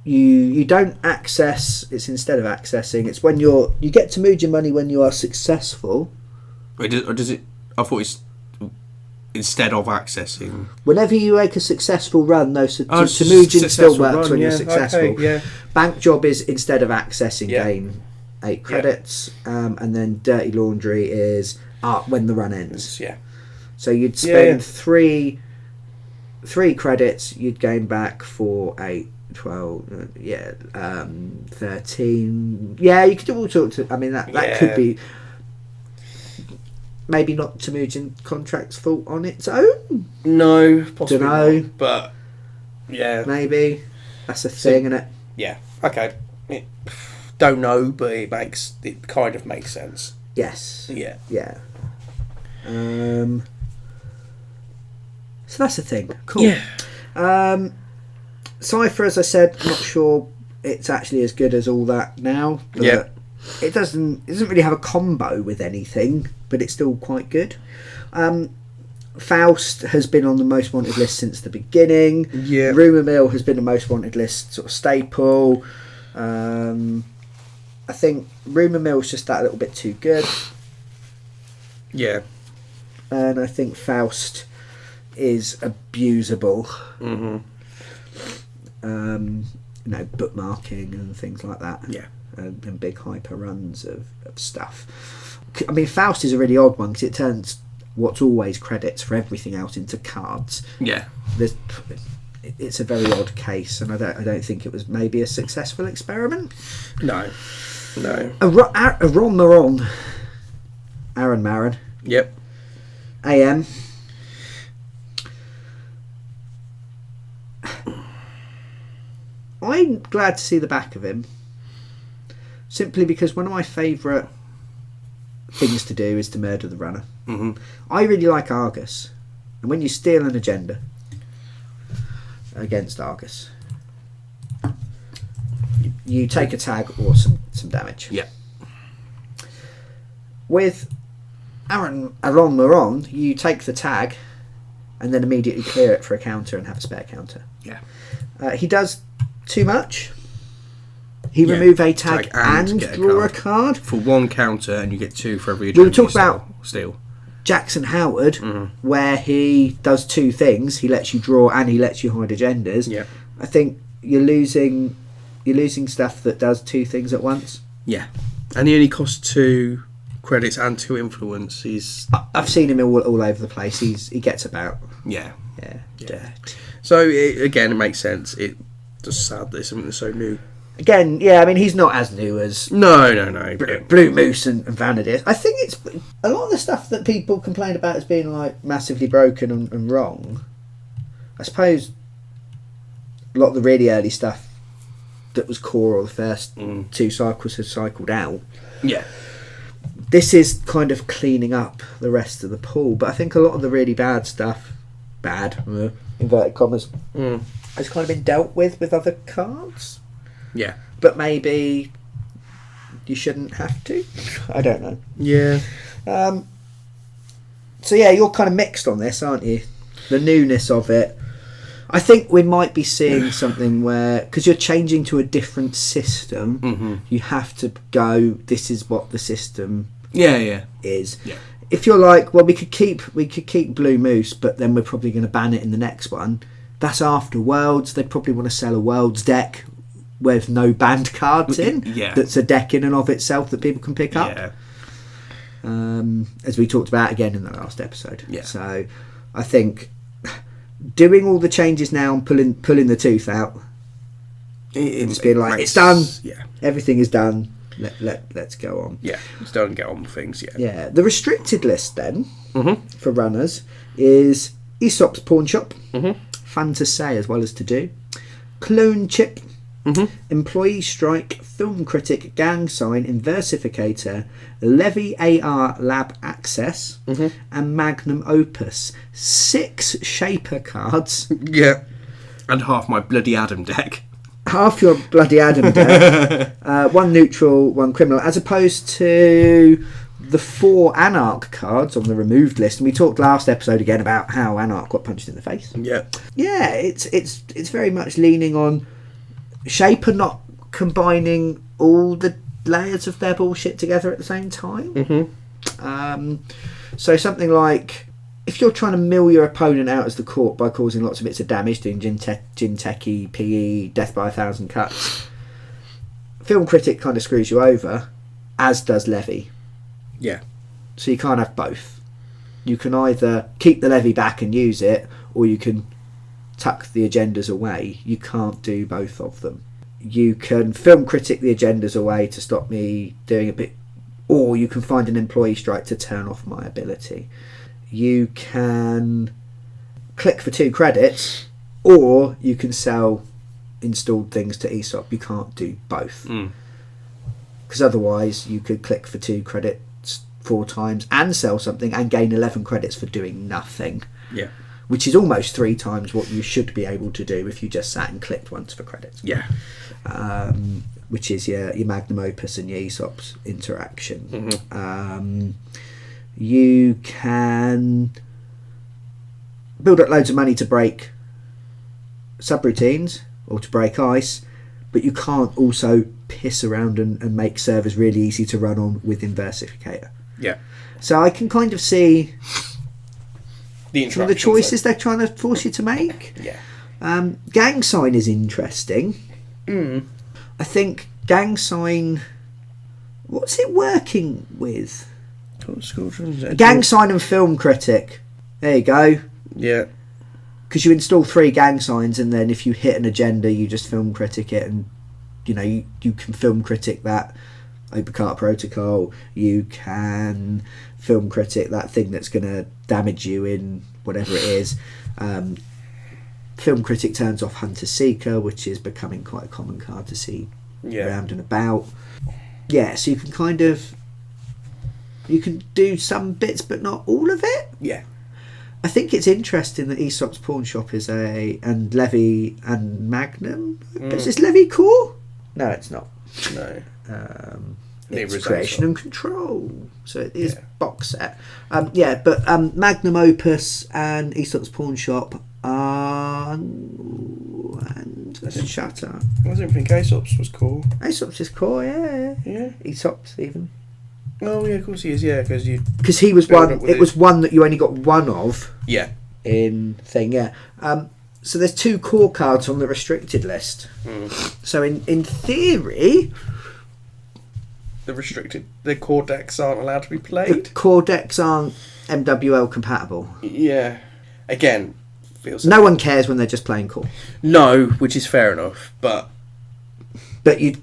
You don't access. It's instead of accessing. It's when you get Temujin money when you are successful. Or does it? I thought it's instead of accessing. Whenever you make a successful run, though, Temujin still works when you're successful. Okay, yeah. Bank job is instead of accessing, gain 8 credits, and then dirty laundry is when the run ends. Yeah. So you'd spend three credits, you'd gain back 4, 8, 12, 13. Yeah, you could do all sorts of. I mean, that could be. Maybe not Temujin contract's fault on its own. No, possibly not, but maybe that's a thing, isn't it? Yeah. Okay. Don't know, but it kind of makes sense. Yes. Yeah. Yeah. So that's the thing. Cool. Yeah. Cypher, as I said, I'm not sure it's actually as good as all that now. But it doesn't really have a combo with anything, but it's still quite good. Faust has been on the most wanted list since the beginning. Yeah. Rumour Mill has been a most wanted list sort of staple. I think Rumour Mill's just that little bit too good. Yeah. And I think Faust is abusable. Mm-hmm. Bookmarking and things like that. Yeah. And big hyper runs of stuff. I mean, Faust is a really odd one because it turns what's always credits for everything else into cards. Yeah. It's a very odd case, and I don't think it was maybe a successful experiment. No. Aaron Maron. Yep. AM. I'm glad to see the back of him, simply because one of my favourite things to do is to murder the runner. Mm-hmm. I really like Argus, and when you steal an agenda against Argus, you take a tag or some damage. Yeah. With Aaron Maron, you take the tag and then immediately clear it for a counter and have a spare counter. Yeah. He does too much. He remove a tag and draw a card for 1 counter, and you get 2 for every agenda. We'll talk about steal. Jackson Howard, where he does two things. He lets you draw and he lets you hide agendas. Yeah. I think you're losing stuff that does two things at once. Yeah. And he only costs 2 credits and 2 influence. I've seen him all over the place. He gets about. Yeah. Yeah. So again, it makes sense. It just sad that it's something that's so new. Again, yeah, I mean, he's not as new as No. Blue Moose and Vanadis. I think it's a lot of the stuff that people complain about as being like massively broken and wrong. I suppose a lot of the really early stuff that was core, or the first 2 cycles, has cycled out. Yeah. This is kind of cleaning up the rest of the pool, but I think a lot of the really bad stuff, inverted commas, has kind of been dealt with other cards. Yeah. But maybe you shouldn't have to. I don't know. Yeah. So yeah, you're kind of mixed on this, aren't you? The newness of it. I think we might be seeing something where, because you're changing to a different system, you have to go, this is what the system is. Yeah. If you're like, well, we could keep Blue Moose, but then we're probably going to ban it in the next one. That's after Worlds. They probably want to sell a Worlds deck with no banned cards in. Yeah. That's a deck in and of itself that people can pick up. Yeah. As we talked about again in the last episode. Yeah. So I think doing all the changes now and pulling the tooth out, it's been like, it's done. Yeah. Everything is done. Let's go on. Yeah. Let's don't get on with things. Yeah. Yeah. The restricted list then for runners is Aesop's Pawn Shop. Fun to say as well as to do. Clone Chip. Employee Strike, Film Critic, Gang Sign, Inversificator, Levy AR Lab Access, and Magnum Opus. 6 Shaper cards. Yeah. And half my bloody Adam deck. Half your bloody Adam deck. 1 neutral, 1 criminal, as opposed to the 4 Anarch cards on the removed list. And we talked last episode again about how Anarch got punched in the face. Yeah. Yeah, it's very much leaning on Shaper not combining all the layers of their bullshit together at the same time. So something like, if you're trying to mill your opponent out as the court by causing lots of bits of damage, doing Jinteki, PE, Death by 1,000 cuts, Film Critic kind of screws you over, as does Levy. Yeah. So you can't have both. You can either keep the Levy back and use it, or you can tuck the agendas away. You can't do both of them. You can Film Critic the agendas away to stop me doing a bit, or you can find an employee strike to turn off my ability. You can click for 2 credits, or you can sell installed things to Aesop. You can't do both, because otherwise you could click for 2 credits 4 times and sell something and gain 11 credits for doing nothing. Yeah. Which is almost 3 times what you should be able to do if you just sat and clicked once for credits. Yeah. Which is your Magnum Opus and your Aesop's interaction. You can build up loads of money to break subroutines or to break ice, but you can't also piss around and make servers really easy to run on with Inversificator. Yeah. So I can kind of see some of the choices they're trying to force you to make. Yeah. Gang Sign is interesting. I think Gang Sign, what's it working with? Gang Sign and Film Critic. There you go. Yeah. Because you install 3 gang signs, and then if you hit an agenda, you just Film Critic it, and you can Film Critic that Opencart protocol. You can Film Critic that thing that's going to damage you in whatever it is. Film Critic turns off Hunter Seeker, which is becoming quite a common card to see around and about. Yeah, so you can kind of, you can do some bits but not all of it. Yeah. I think it's interesting that Aesop's Pawn Shop is and Levy and Magnum. Is this Levy Core? No, it's not. No. It's Creation and Control. So it is box set. But Magnum Opus and Aesop's Pawn Shop and Shatter. I didn't think Aesop's was cool. Aesop's is core, yeah. Yeah. Aesop's even. Oh yeah, of course he is. Yeah, because he was one. It was one that you only got one of. Yeah. In thing, yeah. So there's 2 core cards on the restricted list. So in theory, the core decks aren't allowed to be the played. core decks aren't MWL compatible. Yeah. Again, feels no one cares when they're just playing core. No, which is fair enough, but you,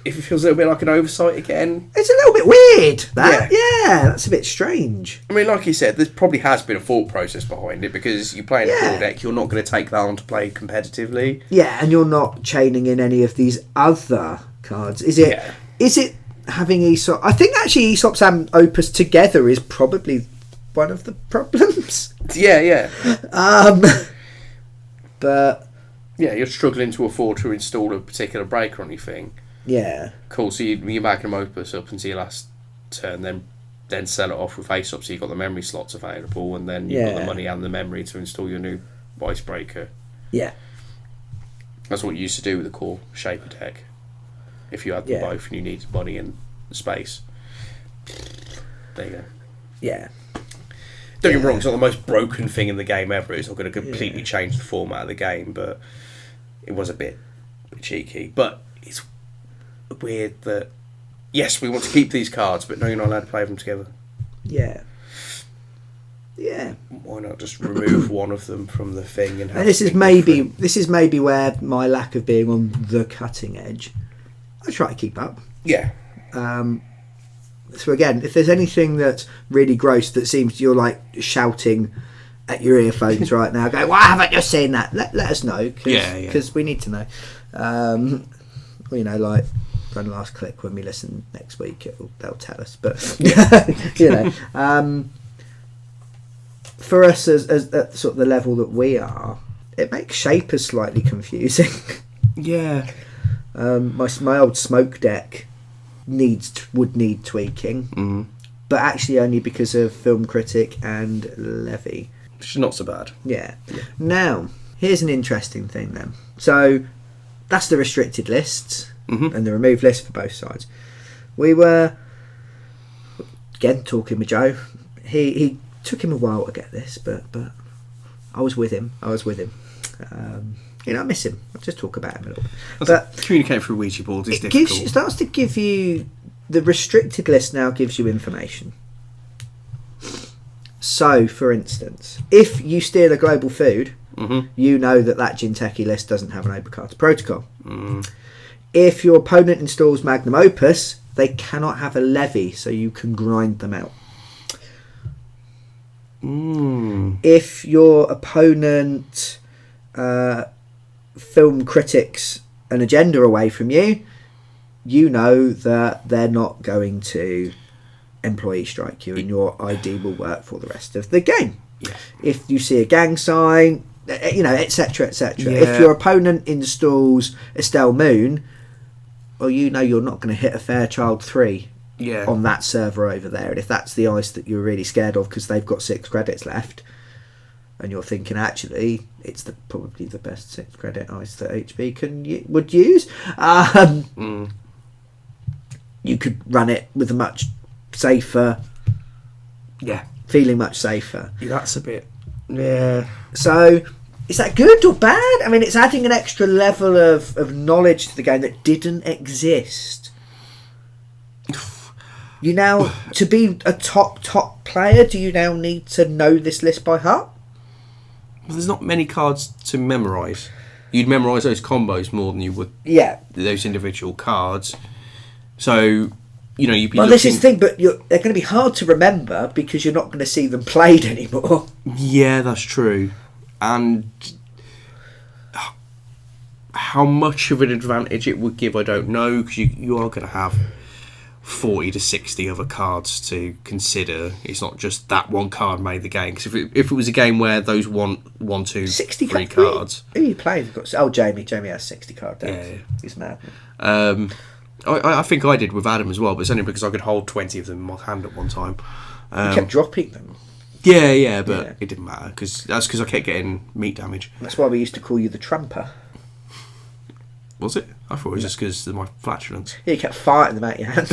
it feels a little bit like an oversight again. It's a little bit weird. Yeah, that's a bit strange. I mean, like you said, there probably has been a thought process behind it, because you're playing a core deck, you're not going to take that on to play competitively. Yeah, and you're not chaining in any of these other cards. Is it? Yeah. Is it having Aesop? I think actually Aesop's and Opus together is probably one of the problems. Yeah. But yeah, you're struggling to afford to install a particular breaker on your thing. Yeah. Cool. So you're backing Opus up until your last turn, then sell it off with Aesop, so you've got the memory slots available, and then you've got the money and the memory to install your new icebreaker. Yeah. That's what you used to do with the core Shaper deck. If you had them both and you needed money and space. There you go. Yeah. Don't get me wrong, it's not the most broken thing in the game ever. It's not going to completely change the format of the game, but it was a bit cheeky. But it's weird that, yes, we want to keep these cards, but no, you're not allowed to play them together. Yeah. Yeah. Why not just remove one of them from the thing and have and this is maybe where my lack of being on the cutting edge, I try to keep up. Yeah. So again, if there's anything that's really gross that seems you're like shouting at your earphones right now, going, "Why haven't you seen that?" Let us know, because we need to know. Well, you know, like run last click when we listen next week, they'll tell us. But you know, for us as at sort of the level that we are, it makes Shapers slightly confusing. Yeah. My old smoke deck would need tweaking, but actually only because of Film Critic and Levy, which is not so bad. Yeah. Now here's an interesting thing then. So that's the restricted lists and the removed list for both sides. We were again talking with Joe. He took him a while to get this, but I was with him. You know, I miss him. I'll just talk about him a little bit. But communicating through Ouija boards is difficult. It starts to give you... The restricted list now gives you information. So, for instance, if you steal a global food, you know that Jinteki list doesn't have an Obokata protocol. If your opponent installs Magnum Opus, they cannot have a levy, so you can grind them out. If your opponent... film critics an agenda away from you, you know that they're not going to employee strike you and your ID will work for the rest of the game. If you see a gang sign, you know, etc, etc. If your opponent installs Estelle Moon, well, you know you're not going to hit a Fairchild 3 on that server over there, and if that's the ice that you're really scared of because they've got 6 credits left, and you're thinking actually it's probably the best 6 credit ice that HP would use, you could run it with a much safer, feeling much safer. That's a bit, So is that good or bad? I mean, it's adding an extra level of knowledge to the game that didn't exist. You now, to be a top player, do you now need to know this list by heart? Well, there's not many cards to memorise. You'd memorise those combos more than you would those individual cards. So, you know, you'd be this is the thing, but they're going to be hard to remember because you're not going to see them played anymore. Yeah, that's true. And how much of an advantage it would give, I don't know, because you are going to have 40 to 60 other cards to consider. It's not just that one card made the game. Because if it was a game where those one, two, 60 3 cards... Who are you playing? Jamie. Jamie has 60 card decks. Yeah. He's mad. I think I did with Adam as well, but it's only because I could hold 20 of them in my hand at one time. You kept dropping them. Yeah, but it didn't matter. That's because I kept getting meat damage. That's why we used to call you the Tramper. Was it? I thought it was just because of my flatulence. Yeah, you kept farting them out your hands.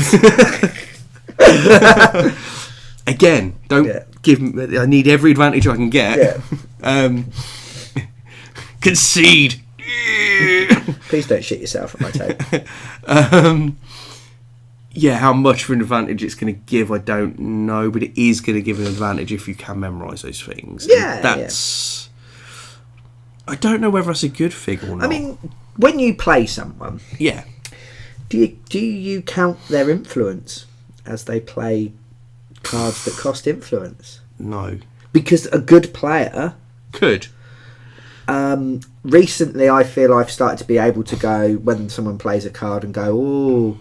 Again, don't give me... I need every advantage I can get. Yeah. Concede. Please don't shit yourself at my tape. Yeah, how much of an advantage it's going to give, I don't know, but it is going to give an advantage if you can memorise those things. Yeah, that's. I don't know whether that's a good thing or not. I mean, when you play someone, yeah, do you count their influence as they play cards that cost influence? No, because a good player could. Recently, I feel I've started to be able to go when someone plays a card and go, oh,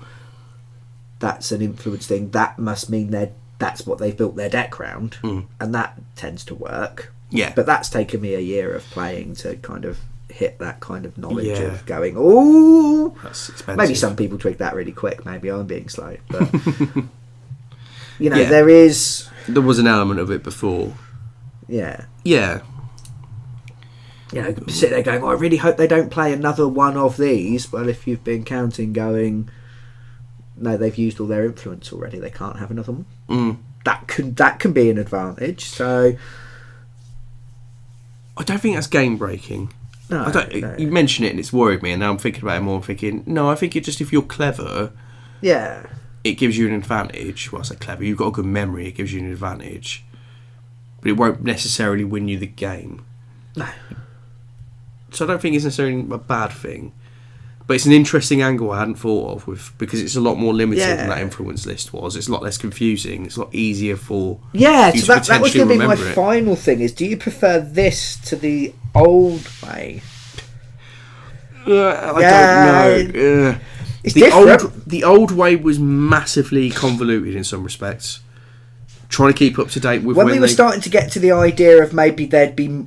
that's an influence thing. That must mean that's what they've built their deck round, and that tends to work. Yeah, but that's taken me a year of playing to kind of hit that kind of knowledge of going, oh, that's expensive. Maybe some people twig that really quick. Maybe I'm being slow, but there was an element of it before. Yeah. Sit there going, I really hope they don't play another one of these. Well, if you've been counting going, no, they've used all their influence already, they can't have another one. That can be an advantage. So I don't think that's game breaking. No. You mention it and it's worried me, and now I'm thinking about it more. I'm thinking, no, I think it just, if you're clever, it gives you an advantage. Well, I say clever, you've got a good memory, it gives you an advantage, but it won't necessarily win you the game. No. So I don't think it's necessarily a bad thing, but it's an interesting angle I hadn't thought of because it's a lot more limited than that influence list was. It's a lot less confusing. It's a lot easier for so that was going to be my final thing. Is, do you prefer this to the old way? I don't know. It's different. The old way was massively convoluted in some respects. Trying to keep up to date with when we were starting to get to the idea of maybe there'd be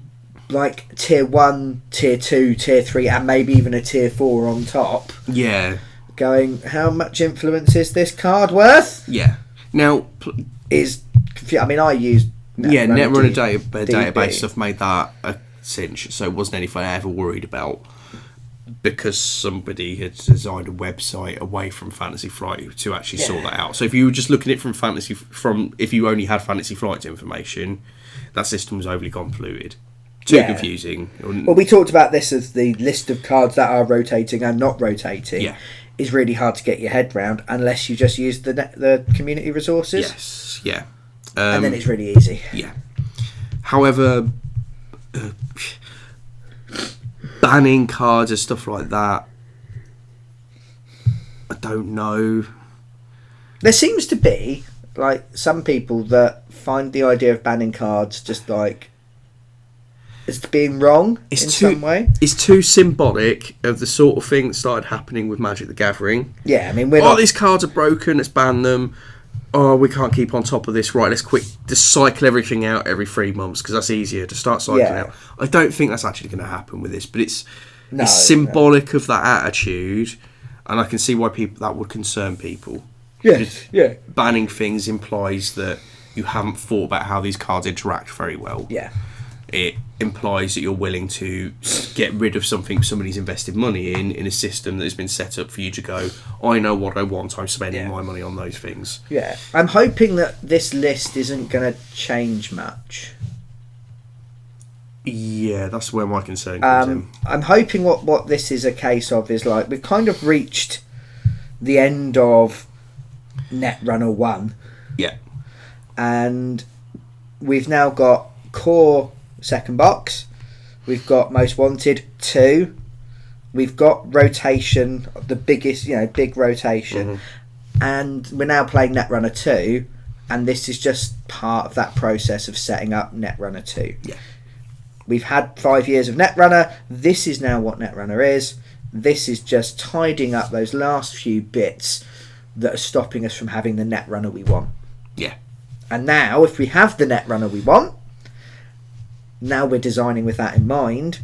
like tier 1, tier 2, tier 3, and maybe even a tier 4 on top. Yeah. Going, how much influence is this card worth? Yeah. Now, I used Netrunner database stuff made that a cinch, so it wasn't anything I ever worried about, because somebody had designed a website away from Fantasy Flight to actually sort that out. So if you were just looking at it if you only had Fantasy Flight's information, that system was overly convoluted. Too confusing. Well, we talked about this as the list of cards that are rotating and not rotating. Yeah. Is really hard to get your head round unless you just use the community resources. Yes, yeah. And then it's really easy. Yeah. However, banning cards and stuff like that, I don't know. There seems to be like some people that find the idea of banning cards just like as being wrong some way. It's too symbolic of the sort of thing that started happening with Magic the Gathering. Yeah, I mean, these cards are broken, let's ban them. Oh, we can't keep on top of this. Right, let's just cycle everything out every 3 months because that's easier to start cycling out. I don't think that's actually going to happen with this, but it's symbolic of that attitude, and I can see why that would concern people. Yes, yeah. Banning things implies that you haven't thought about how these cards interact very well. Yeah. It implies that you're willing to get rid of something somebody's invested money in a system that has been set up for you to go, I know what I want, I'm spending my money on those things. Yeah. I'm hoping that this list isn't going to change much. Yeah, that's where my concern comes in. I'm hoping what this is a case of is like we've kind of reached the end of Netrunner 1. Yeah. And we've now got core second box, we've got most wanted 2, we've got rotation, the biggest, big rotation, and we're now playing Netrunner 2, and this is just part of that process of setting up Netrunner 2. Yeah. We've had 5 years of Netrunner, this is now what Netrunner is, this is just tidying up those last few bits that are stopping us from having the Netrunner we want. Yeah. And now, if we have the Netrunner we want, now we're designing with that in mind,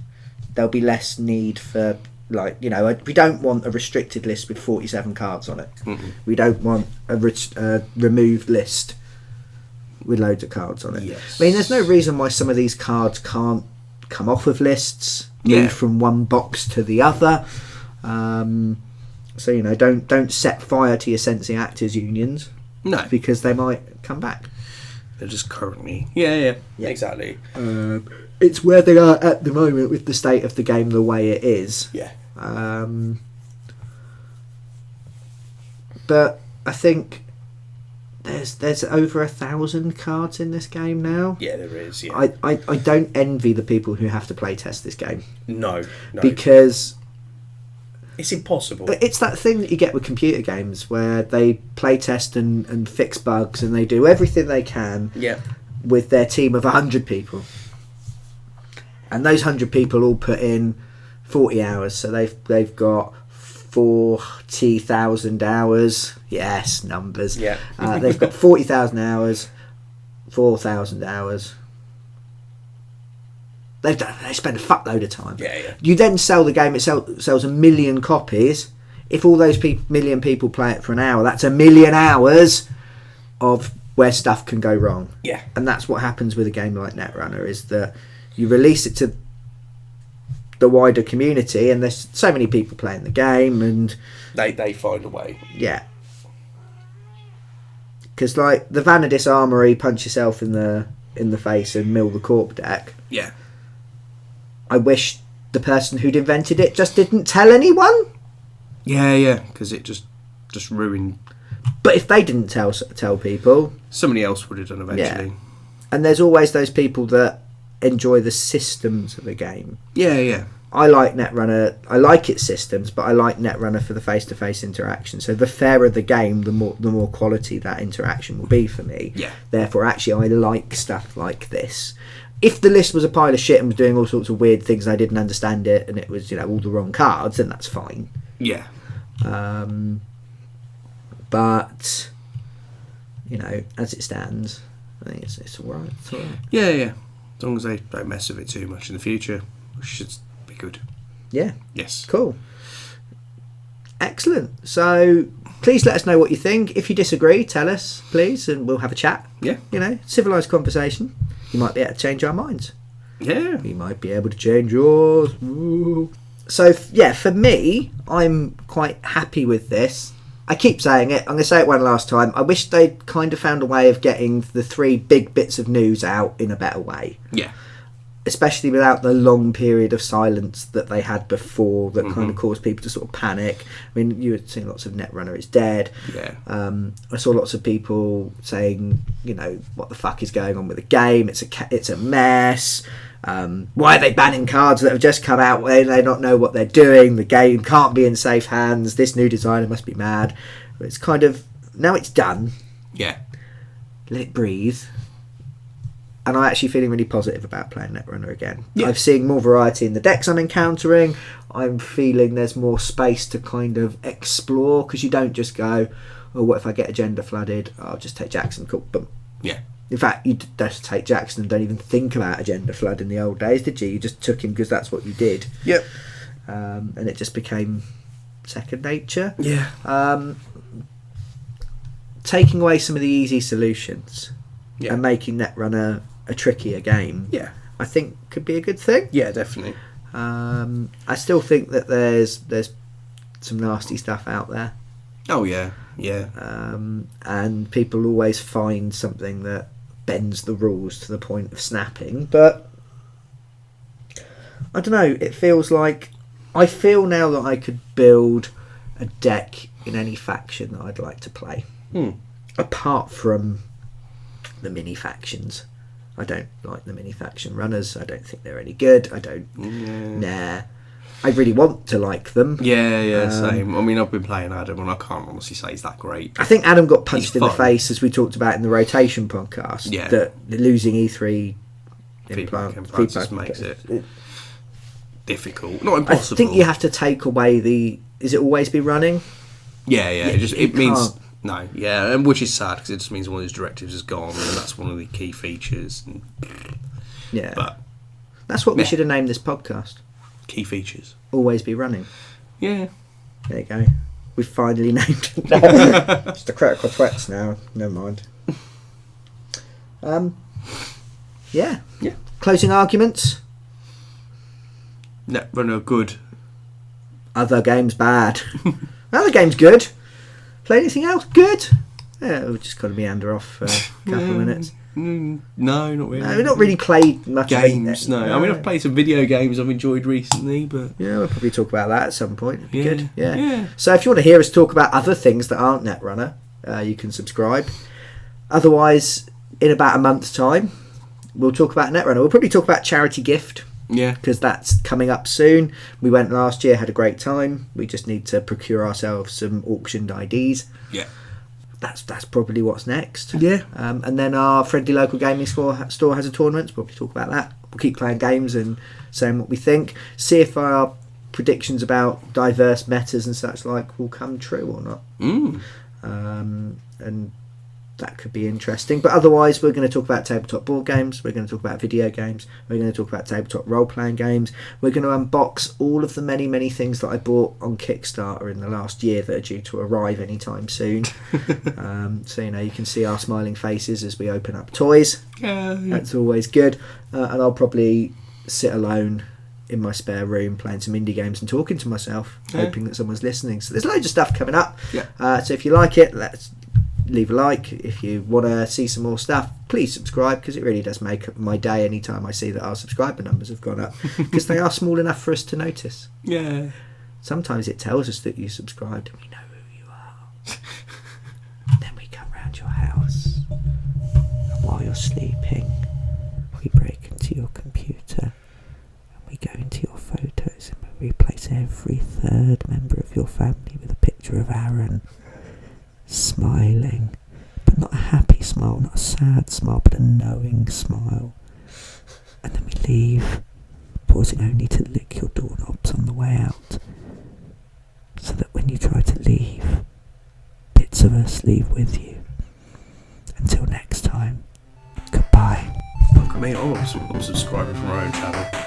there'll be less need for, we don't want a restricted list with 47 cards on it. Mm-mm. We don't want a removed list with loads of cards on it. Yes. I mean, there's no reason why some of these cards can't come off of lists, move from one box to the other. So, don't set fire to your Sensing Actors unions. No. because they might come back. They're just currently... Yeah, exactly. It's where they are at the moment with the state of the game the way it is. Yeah. But I think there's over 1,000 cards in this game now. Yeah, there is, yeah. I don't envy the people who have to play test this game. No. Because... It's impossible. It's that thing that you get with computer games where they play test and fix bugs and they do everything they can with their team of 100 people. And those 100 people all put in 40 hours. So they've got 40,000 hours. Yes, numbers. Yeah. They've got 40,000 hours, 4,000 hours. They spend a fuckload of time. Yeah. You then sell the game, it sells 1 million copies. If all those million people play it for an hour, that's 1 million hours of where stuff can go wrong. Yeah. And that's what happens with a game like Netrunner, is that you release it to the wider community and there's so many people playing the game and... They find a way. Yeah. Because like the Vanadis Armory, punch yourself in the face and mill the corp deck. Yeah. I wish the person who'd invented it just didn't tell anyone. Yeah, because it just ruined. But if they didn't tell people, somebody else would have done eventually. Yeah. And there's always those people that enjoy the systems of a game. Yeah. I like Netrunner. I like its systems, but I like Netrunner for the face-to-face interaction. So the fairer the game, the more quality that interaction will be for me. Yeah. Therefore, actually, I like stuff like this. If the list was a pile of shit and was doing all sorts of weird things and I didn't understand it and it was, all the wrong cards, then that's fine. Yeah. But, as it stands, I think it's all right. It's all right. Yeah. As long as they don't mess with it too much in the future, which should be good. Yeah. Yes. Cool. Excellent. So please let us know what you think. If you disagree, tell us, please, and we'll have a chat. Yeah. Civilised conversation. You might be able to change our minds. Yeah. We might be able to change yours. Ooh. So, for me, I'm quite happy with this. I keep saying it. I'm going to say it one last time. I wish they'd kind of found a way of getting the 3 big bits of news out in a better way. Yeah. Especially without the long period of silence that they had before that kind of caused people to sort of panic. I mean, you were seeing lots of Netrunner is dead. Yeah. I saw lots of people saying, what the fuck is going on with the game? It's a mess. Why are they banning cards that have just come out when they not know what they're doing? The game can't be in safe hands. This new designer must be mad. It's kind of... Now it's done. Yeah. Let it breathe. And I'm actually feeling really positive about playing Netrunner again. Yeah. I'm seeing more variety in the decks I'm encountering. I'm feeling there's more space to kind of explore, because you don't just go, oh, what if I get agenda flooded? I'll just take Jackson. Cool. Boom. Yeah. In fact, you just take Jackson and don't even think about agenda flood in the old days, did you? You just took him because that's what you did. Yep. And it just became second nature. Yeah. Taking away some of the easy solutions and making Netrunner a trickier game, I think could be a good thing. Yeah, definitely. I still think that there's some nasty stuff out there. Oh yeah. And people always find something that bends the rules to the point of snapping, but I don't know, it feels like I feel now that I could build a deck in any faction that I'd like to play, apart from the mini factions. I don't like the mini faction runners. I don't think they're any good. I don't. Nah. I really want to like them. Yeah, same. I mean, I've been playing Adam, and I can't honestly say he's that great. I think Adam got punched in the fun. face, as we talked about in the rotation podcast. Yeah. That losing E3 Feedback just makes it difficult. Not I impossible. think you have to take away the. Is it always be running? Yeah. It means can't. no. Yeah, and which is sad because it just means one of those directives is gone, and that's one of the key features. Yeah. But that's what we should have named this podcast. Key features. Always be running. Yeah. There you go. We finally named it. It's the critical Twits now. Never mind. Yeah. Closing arguments. Netrunner good. Other games bad. Other games good. Play anything else? Good. Yeah, we'll just kind of meander off for a couple of minutes. No, not really. No, we've not really played much games. No, I mean I've played some video games I've enjoyed recently, but yeah, we'll probably talk about that at some point. It'd be good. Yeah. Yeah. So if you want to hear us talk about other things that aren't Netrunner, you can subscribe. Otherwise, in about a month's time, we'll talk about Netrunner. We'll probably talk about Charity Gift. Yeah, because that's coming up soon. We went last year, had a great time. We just need to procure ourselves some auctioned IDs. Yeah. That's probably what's next. Yeah. And then our friendly local gaming store has a tournament. We'll probably talk about that. We'll keep playing games and saying what we think. See if our predictions about diverse metas and such like will come true or not. And that could be interesting. But otherwise, we're going to talk about tabletop board games. We're going to talk about video games. We're going to talk about tabletop role-playing games. We're going to unbox all of the many, many things that I bought on Kickstarter in the last year that are due to arrive anytime soon. So, you can see our smiling faces as we open up toys. That's always good. And I'll probably sit alone in my spare room playing some indie games and talking to myself, hoping that someone's listening. So there's loads of stuff coming up. So if you like it, leave a like. If you want to see some more stuff, please subscribe, because it really does make my day anytime I see that our subscriber numbers have gone up, because they are small enough for us to notice. Yeah. Sometimes it tells us that you subscribed and we know who you are. Then we come round your house, and while you're sleeping, we break into your computer and we go into your photos and we replace every third member of your family with a picture of Aaron smiling, but not a happy smile, not a sad smile, but a knowing smile. And then we leave, pausing only to lick your doorknobs on the way out, so that when you try to leave, bits of us leave with you. Until next time, goodbye. I mean, I'm subscribing from our own channel.